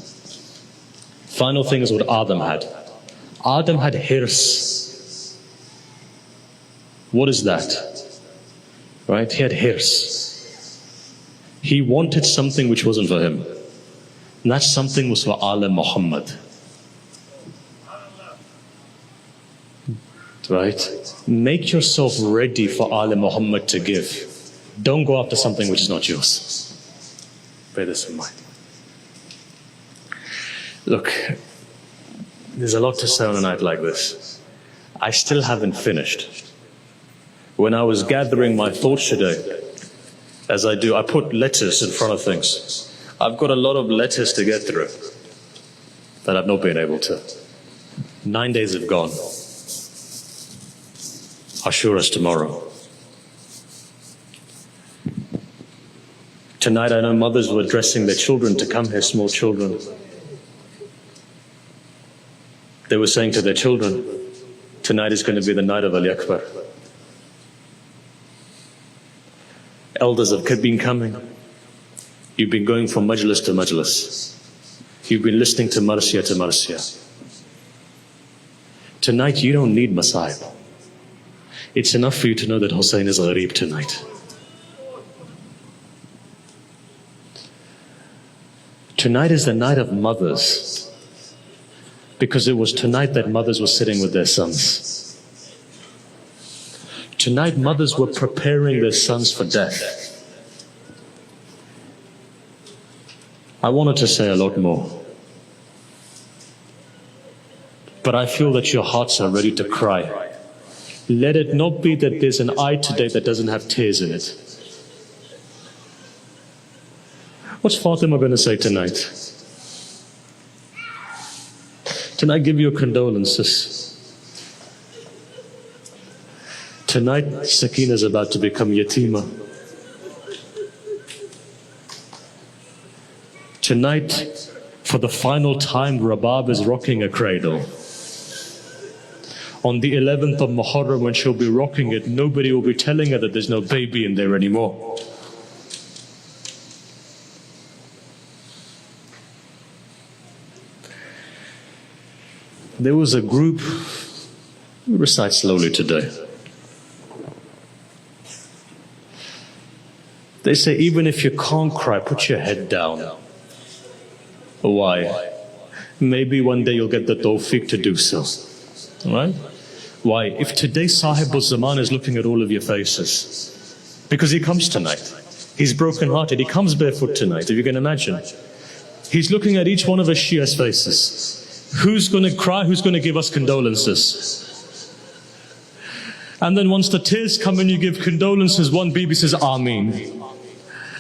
Final thing is what Adam had. Adam had hirs. What is that? Right? He had hirs. He wanted something which wasn't for him. And that something was for Ali Muhammad. Right? Make yourself ready for Ali Muhammad to give. Don't go after something which is not yours. Bear this in mind. Look, there's a lot to say on a night like this. I still haven't finished. When I was gathering my thoughts today, as I do, I put letters in front of things. I've got a lot of letters to get through that I've not been able to. 9 days have gone. Ashura's tomorrow. Tonight I know mothers were dressing their children to come here, small children. They were saying to their children, tonight is going to be the night of Ali Akbar. Elders have been coming. You've been going from majlis to majlis. You've been listening to marsiya to marsiya. Tonight you don't need masaib. It's enough for you to know that Hussein is ghareeb tonight. Tonight is the night of mothers, because it was tonight that mothers were sitting with their sons. Tonight mothers were preparing their sons for death. I wanted to say a lot more, but I feel that your hearts are ready to cry. let it not be that there's an eye today that doesn't have tears in it. What's Fatima going to say tonight? Tonight, give your condolences. Tonight, Sakina is about to become yatima. Tonight, for the final time, Rabab is rocking a cradle. On the 11th of Muharram, when she'll be rocking it, nobody will be telling her that there's no baby in there anymore. There was a group, we recite slowly today. They say, even if you can't cry, put your head down. Why? Maybe one day you'll get the tawfiq to do so. Right? Why? If today Sahib al-Zaman is looking at all of your faces, because he comes tonight, he's broken-hearted, he comes barefoot tonight, if you can imagine. He's looking at each one of us Shia's faces. Who's going to cry? Who's going to give us condolences? And then once the tears come and you give condolences, one baby says, Ameen.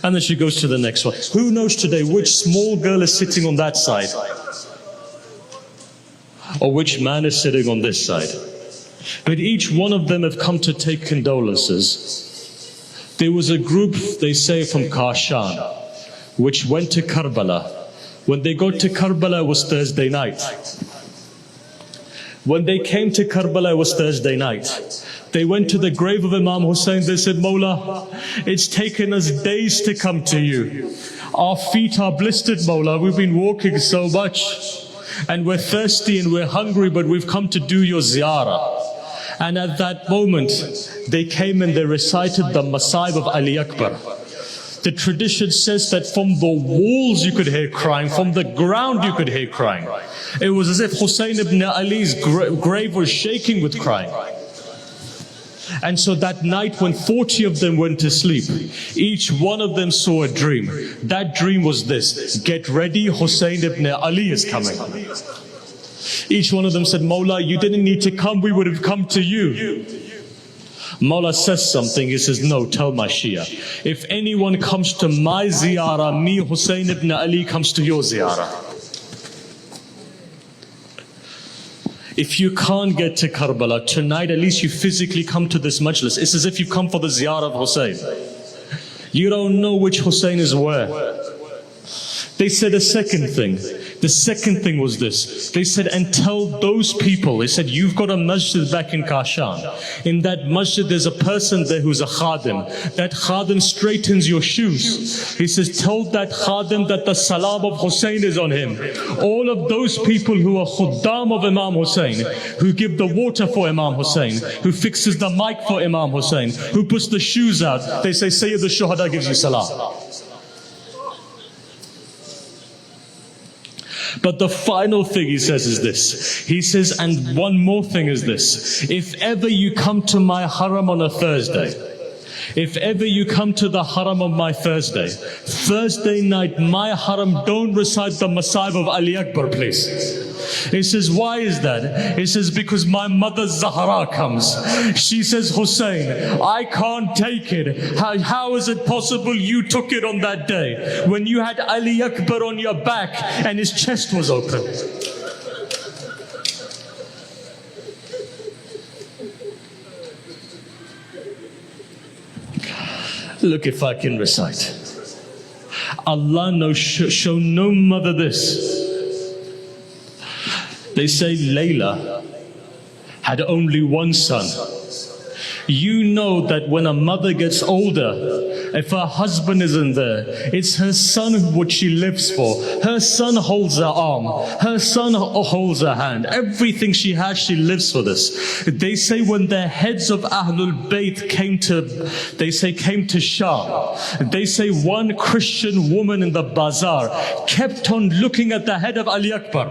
And then she goes to the next one. Who knows today which small girl is sitting on that side? Or which man is sitting on this side? But each one of them have come to take condolences. There was a group, they say, from Kashan, which went to Karbala. When they got to Karbala, it was Thursday night. When they came to Karbala, it was Thursday night. They went to the grave of Imam Hussein. They said, Mawla, it's taken us days to come to you. Our feet are blistered, Mawla. We've been walking so much. And we're thirsty and we're hungry, but we've come to do your ziyarah. And at that moment, they came and they recited the Masaib of Ali Akbar. The tradition says that from the walls you could hear crying, from the ground you could hear crying. It was as if Hussein ibn Ali's grave was shaking with crying. And so that night when 40 of them went to sleep, each one of them saw a dream. That dream was this: get ready, Hussein ibn Ali is coming. Each one of them said, Mawla, you didn't need to come, we would have come to you. Mawla says something, he says, no, tell my Shia, if anyone comes to my ziyarah, me, Hussein ibn Ali, comes to your ziyarah. If you can't get to Karbala tonight, at least you physically come to this majlis. It's as if you've come for the ziyarah of Hussein. You don't know which Hussein is where. They said a second thing. The second thing was this. They said, and tell those people, they said, you've got a masjid back in Kashan. In that masjid there's a person there who's a khadim. That khadim straightens your shoes. He says, tell that khadim that the salam of Hussein is on him. All of those people who are khuddam of Imam Hussein, who give the water for Imam Hussein, who fixes the mic for Imam Hussein, who puts the shoes out, they say, Sayyid al-Shuhada gives you salam. But the final thing he says is this. He says, and one more thing is this. If ever you come to my haram on a Thursday, if ever you come to the haram of my Thursday night, my haram, don't recite the Masaib of Ali Akbar, please. He says, why is that? He says, because my mother Zahra comes. She says, Hussein, I can't take it. How is it possible you took it on that day when you had Ali Akbar on your back and his chest was open? Look if I can recite. Allah knows, show no mother this. They say Layla had only one son. You know that when a mother gets older, if her husband isn't there, it's her son what she lives for. Her son holds her arm. Her son holds her hand. Everything she has, she lives for this. They say when the heads of Ahlul Bayt came to Sham, they say one Christian woman in the bazaar kept on looking at the head of Ali Akbar.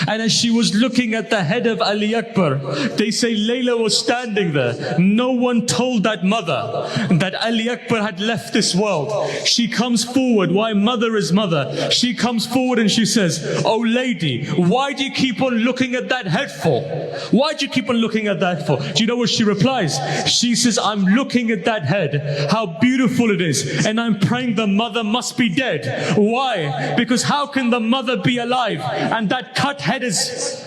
And as she was looking at the head of Ali Akbar, they say Layla was standing there. No one told that mother that Ali Akbar had left this world. She comes forward. Why? Mother is mother. She comes forward and she says, "Oh lady, why do you keep on looking at that head for? Why do you keep on looking at that for?" Do you know what she replies? She says, "I'm looking at that head, how beautiful it is, and I'm praying the mother must be dead." Why? Because how can the mother be alive and that cut head is...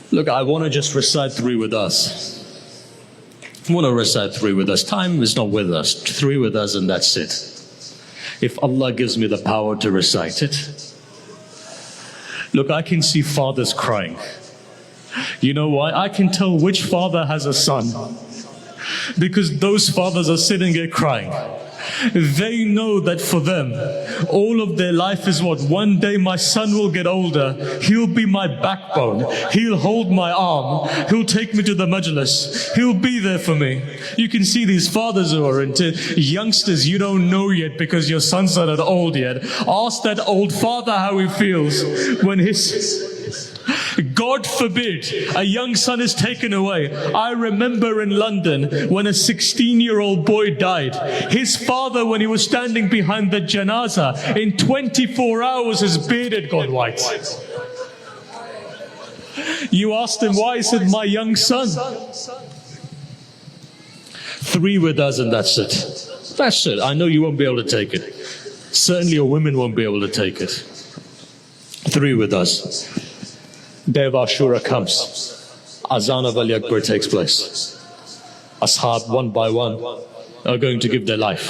Look, I want to just recite 3 with us. I want to recite 3 with us. Time is not with us. 3 with us and that's it. If Allah gives me the power to recite it. Look, I can see fathers crying. You know why? I can tell which father has a son. Because those fathers are sitting here crying. They know that for them, all of their life is what? One day my son will get older, he'll be my backbone, he'll hold my arm, he'll take me to the majlis, he'll be there for me. You can see these fathers who are into youngsters you don't know yet because your sons are not old yet. Ask that old father how he feels when his... God forbid, a young son is taken away. I remember in London when a 16-year-old boy died. His father, when he was standing behind the janazah, in 24 hours his beard had gone white. You asked him why, he said, "My young son." 3 with us and that's it. That's it. I know you won't be able to take it. Certainly your women won't be able to take it. 3 with us. Day of Ashura comes. Azan of Ali Akbar takes place. Ashab, one by one, are going to give their life.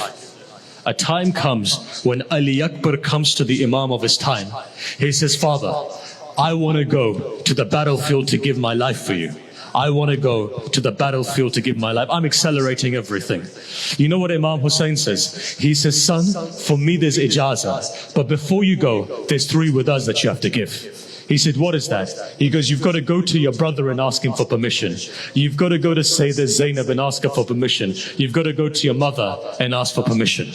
A time comes when Ali Akbar comes to the Imam of his time. He says, "Father, I want to go to the battlefield to give my life for you. I want to go to the battlefield to give my life. I'm accelerating everything." You know what Imam Hussein says? He says, "Son, for me there's ijazah, but before you go, there's 3 with us that you have to give." He said, "What is that?" He goes, "You've got to go to your brother and ask him for permission. You've got to go to Sayyidah Zainab and ask her for permission. You've got to go to your mother and ask for permission."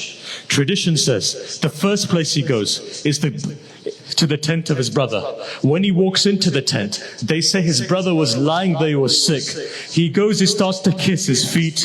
Tradition says the first place he goes is to the tent of his brother. When he walks into the tent, they say his brother was lying there, he was sick. He goes, he starts to kiss his feet.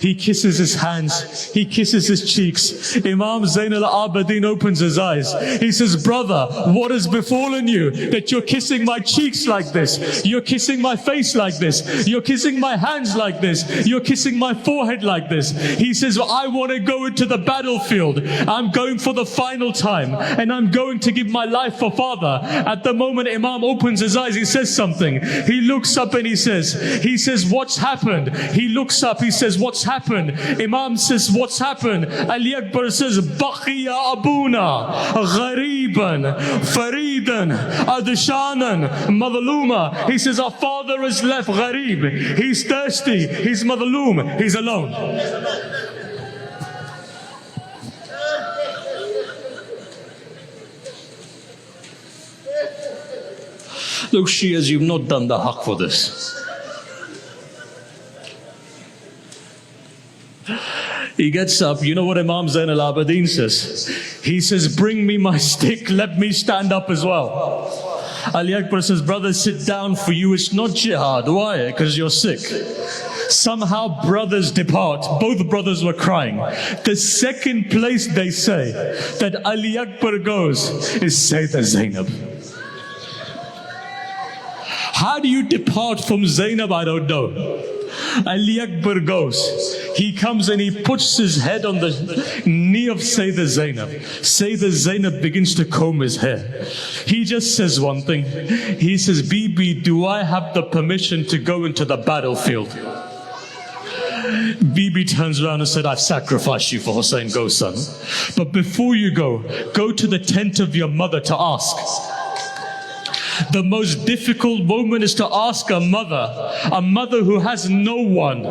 He kisses his hands. He kisses his cheeks. Imam Zain al-Abidin opens his eyes. He says, "Brother, what has befallen you that you're kissing my cheeks like this? You're kissing my face like this. You're kissing my hands like this. You're kissing my forehead like this." He says, "I want to go into the battlefield. I'm going for the final time and I'm going to give my life for Father." At the moment Imam opens his eyes, he says something. He looks up and he says, "What's happened?" He looks up, he says, "What's happened?" Imam says, "What's happened?" Ali Akbar says, "Baqiya abuna ghariban faridan adshanan madluma." He says, "Our father is left gharib. He's thirsty, he's madloom, he's alone." Look, Shias, you've not done the haqq for this. He gets up, you know what Imam Zain al-Abidin says? He says, "Bring me my stick, let me stand up as well." Ali Akbar says, "Brother, sit down, for you it's not jihad." Why? Because you're sick. Somehow brothers depart. Both brothers were crying. The second place they say that Ali Akbar goes is Sayyidah Zainab. How do you depart from Zainab? I don't know. Ali Akbar goes. He comes and he puts his head on the knee of Sayyidah Zainab. Sayyidah Zainab begins to comb his hair. He just says one thing. He says, "Bibi, do I have the permission to go into the battlefield?" Bibi turns around and said, "I've sacrificed you for Hussein, go son. But before you go to the tent of your mother to ask." The most difficult moment is to ask a mother who has no one.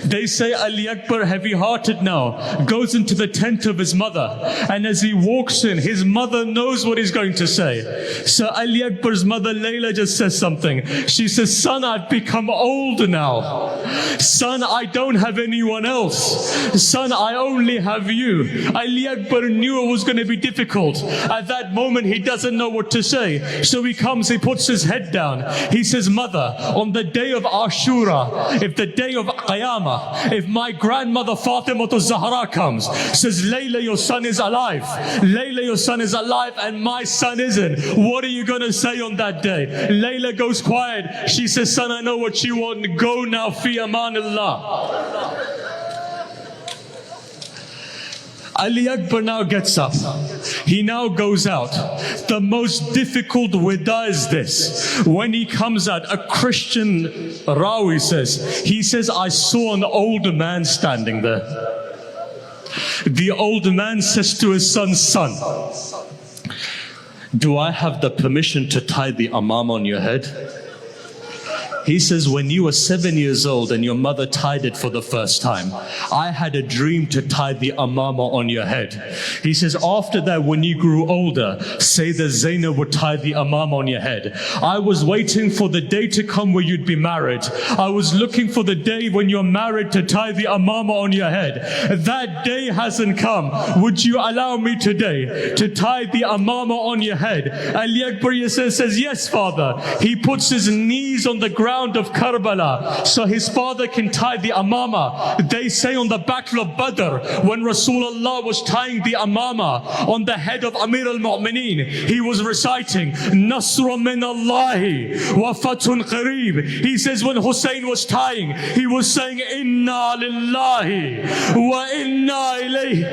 They say Ali Akbar, heavy-hearted now, goes into the tent of his mother, and as he walks in, his mother knows what he's going to say. So Ali Akbar's mother Layla just says something. She says, son, I've become old now. Son, I don't have anyone else. Son, I only have you. Ali Akbar knew it was going to be difficult. At that moment, he doesn't know what to say. So he comes, he puts his head down. He says, mother, on the day of Ashura, if the day of Qiyamah, if my grandmother Fatima Zahra comes, says, Layla, your son is alive. Layla, your son is alive and my son isn't. What are you going to say on that day? Layla goes quiet. She says, son, I know what you want. Go now, fi amanillah. Ali Akbar now gets up. He now goes out. The most difficult wida is this. When he comes out, a Christian Rawi says, he says, I saw an older man standing there. The older man says to his son, son, do I have the permission to tie the amam on your head? He says, when you were 7 years old and your mother tied it for the first time, I had a dream to tie the amama on your head. He says, after that, when you grew older, Sayyidah Zainab would tie the amama on your head. I was waiting for the day to come where you'd be married. I was looking for the day when you're married to tie the amama on your head. That day hasn't come. Would you allow me today to tie the amama on your head? Ali Akbar says, yes, father. He puts his knees on the ground of Karbala so his father can tie the amama. They say on the battle of Badr, when Rasulullah was tying the amama on the head of Amir al-Mu'mineen, he was reciting Nasrun min Allahi wa Fathun Qareeb. He says when Hussein was tying, he was saying Inna lillahi wa inna ilayhi.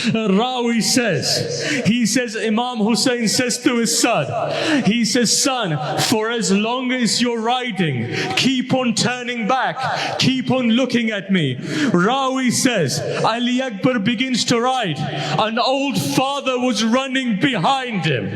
Rawi says, he says, Imam Hussein says to his son, he says, son, for as long as you're riding, keep on turning back, keep on looking at me. Rawi says, Ali Akbar begins to ride. An old father was running behind him.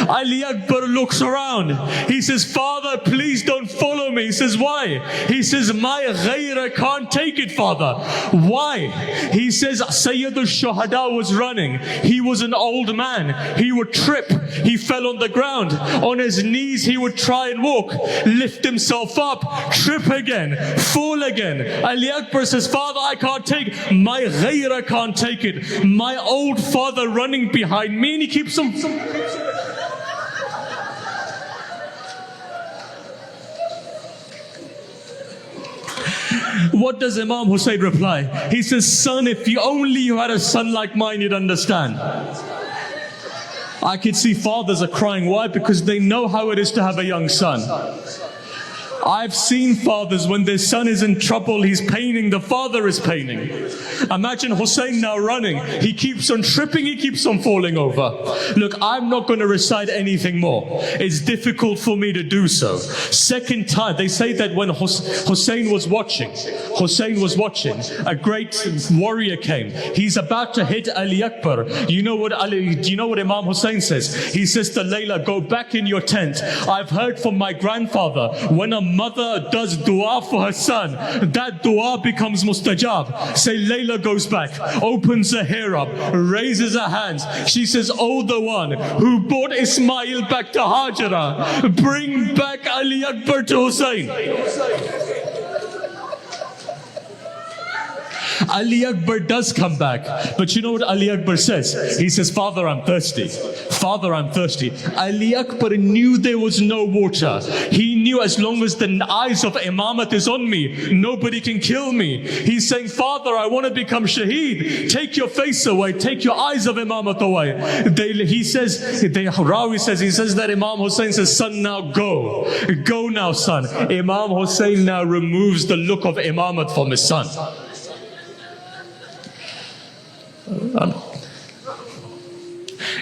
Ali Akbar looks around. He says, father, please don't follow me. He says, why? He says, my ghayra can't take it, father. Why? He says, Sayyid al-Shuhada was running. He was an old man. He would trip. He fell on the ground. On his knees, he would try and walk, lift himself up, trip again, fall again. Ali Akbar says, father, I can't take it. My ghayra can't take it. My old father running behind me, and he keeps on. What does Imam Hussein reply? He says, son, if you only had a son like mine, you'd understand. I could see fathers are crying. Why? Because they know how it is to have a young son. I've seen fathers, when their son is in trouble, he's paining, the father is paining. Imagine Hussein now running. He keeps on tripping, he keeps on falling over. Look, I'm not going to recite anything more. It's difficult for me to do so. Second time, they say that when Hussein was watching, a great warrior came. He's about to hit Ali Akbar. Do you know what Imam Hussein says? He says to Layla, go back in your tent. I've heard from my grandfather, when a mother does dua for her son, that dua becomes mustajab. Say Layla goes back, opens her hair up, raises her hands. She says, oh, the one who brought Ismail back to Hajara, bring back Ali Akbar to Hussein. Ali Akbar does come back. But you know what Ali Akbar says? He says, father, I'm thirsty. Father, I'm thirsty. Ali Akbar knew there was no water. He knew as long as the eyes of Imamat is on me, nobody can kill me. He's saying, father, I want to become shaheed. Take your face away. Take your eyes of Imamat away. Rawi says, he says that Imam Hussein says, son, now go. Go now, son. Imam Hussein now removes the look of Imamat from his son.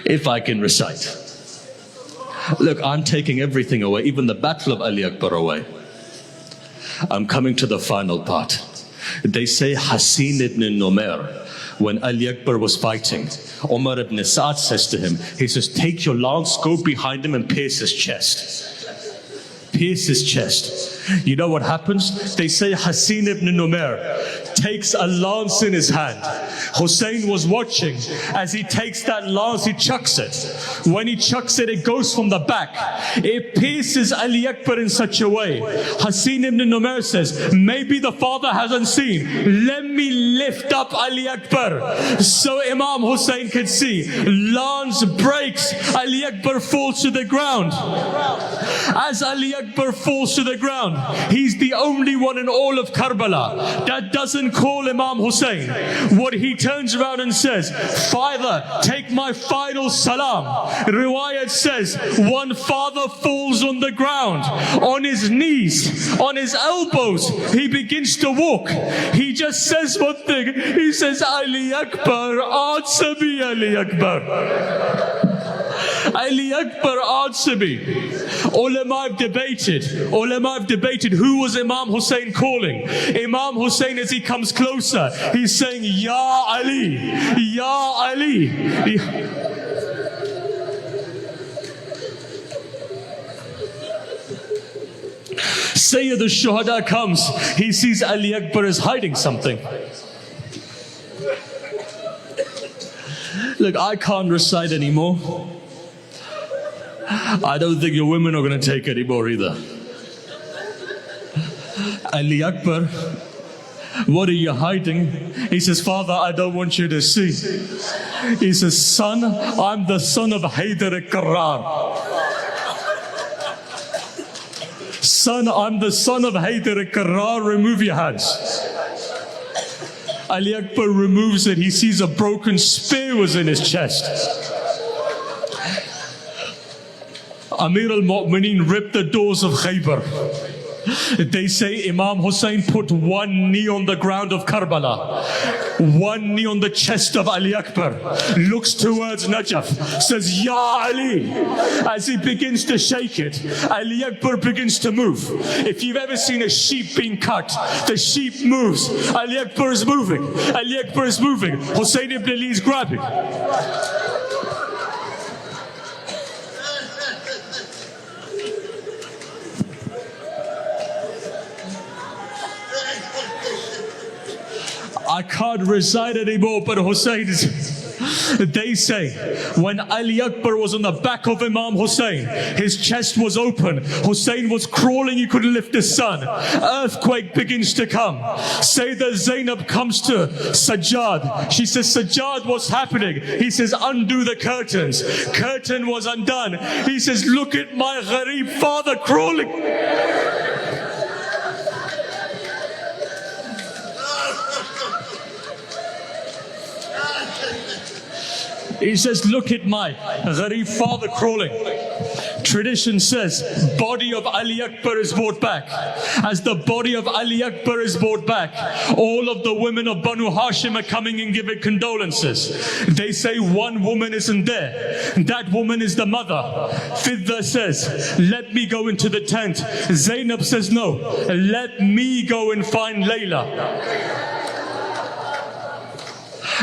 If I can recite. Look, I'm taking everything away, even the battle of Ali Akbar away. I'm coming to the final part. They say Hasin ibn Numair, when Ali Akbar was fighting, Umar ibn Sa'd says to him, he says, take your lance, go behind him and pierce his chest. Pierce his chest. You know what happens? They say Hasin ibn Numair takes a lance in his hand. Hussein was watching. As he takes that lance, he chucks it. When he chucks it, it goes from the back. It pierces Ali Akbar in such a way. Hasin ibn Numair says, maybe the father hasn't seen. Let me lift up Ali Akbar so Imam Hussein can see. Lance breaks. Ali Akbar falls to the ground. As Ali Akbar falls to the ground, he's the only one in all of Karbala that doesn't call Imam Hussein. What he turns around and says, father, take my final salam. Riwayat says, one father falls on the ground, on his knees, on his elbows. He begins to walk. He just says one thing. He says, Ali Akbar, answer me, Ali Akbar. Ali Akbar, answer me. Ulama have debated who was Imam Hussein calling. Imam Hussein, as he comes closer, he's saying, Ya Ali, Ya Ali. Sayyid al-Shuhada comes, he sees Ali Akbar is hiding something. Look, I can't recite anymore. I don't think your women are going to take anymore either. Ali Akbar, what are you hiding? He says, father, I don't want you to see. He says, son, I'm the son of Haydar al-Karrar. Son, I'm the son of Haydar al-Karrar. Remove your hands. Ali Akbar removes it. He sees a broken spear was in his chest. Amir al-Mu'mineen ripped the doors of Khaybar. They say Imam Hussein put one knee on the ground of Karbala, one knee on the chest of Ali Akbar, looks towards Najaf, says, Ya Ali. As he begins to shake it, Ali Akbar begins to move. If you've ever seen a sheep being cut, the sheep moves. Ali Akbar is moving. Ali Akbar is moving. Hussein ibn Ali is grabbing. I can't recite anymore, but Hussein is... They say, when Ali Akbar was on the back of Imam Hussein, his chest was open. Hussein was crawling, he couldn't lift his son. Earthquake begins to come. Sayyidah Zainab comes to Sajjad. She says, Sajjad, what's happening? He says, undo the curtains. Curtain was undone. He says, look at my gharib father crawling. He says, look at my gharib father crawling. Tradition says, body of Ali Akbar is brought back. As the body of Ali Akbar is brought back, all of the women of Banu Hashim are coming and giving condolences. They say one woman isn't there. That woman is the mother. Fidda says, let me go into the tent. Zainab says, no, let me go and find Layla.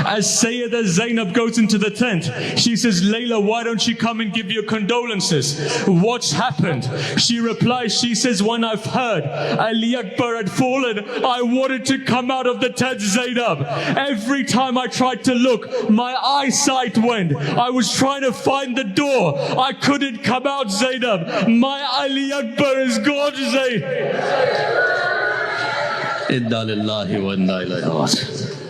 As Sayyidah Zainab goes into the tent, she says, Layla, why don't you come and give your condolences? What's happened? She replies, she says, when I've heard Ali Akbar had fallen, I wanted to come out of the tent, Zainab. Every time I tried to look, my eyesight went. I was trying to find the door. I couldn't come out, Zainab. My Ali Akbar is gone, Zainab. Inna lillahi wa inna ilayhi raji'un.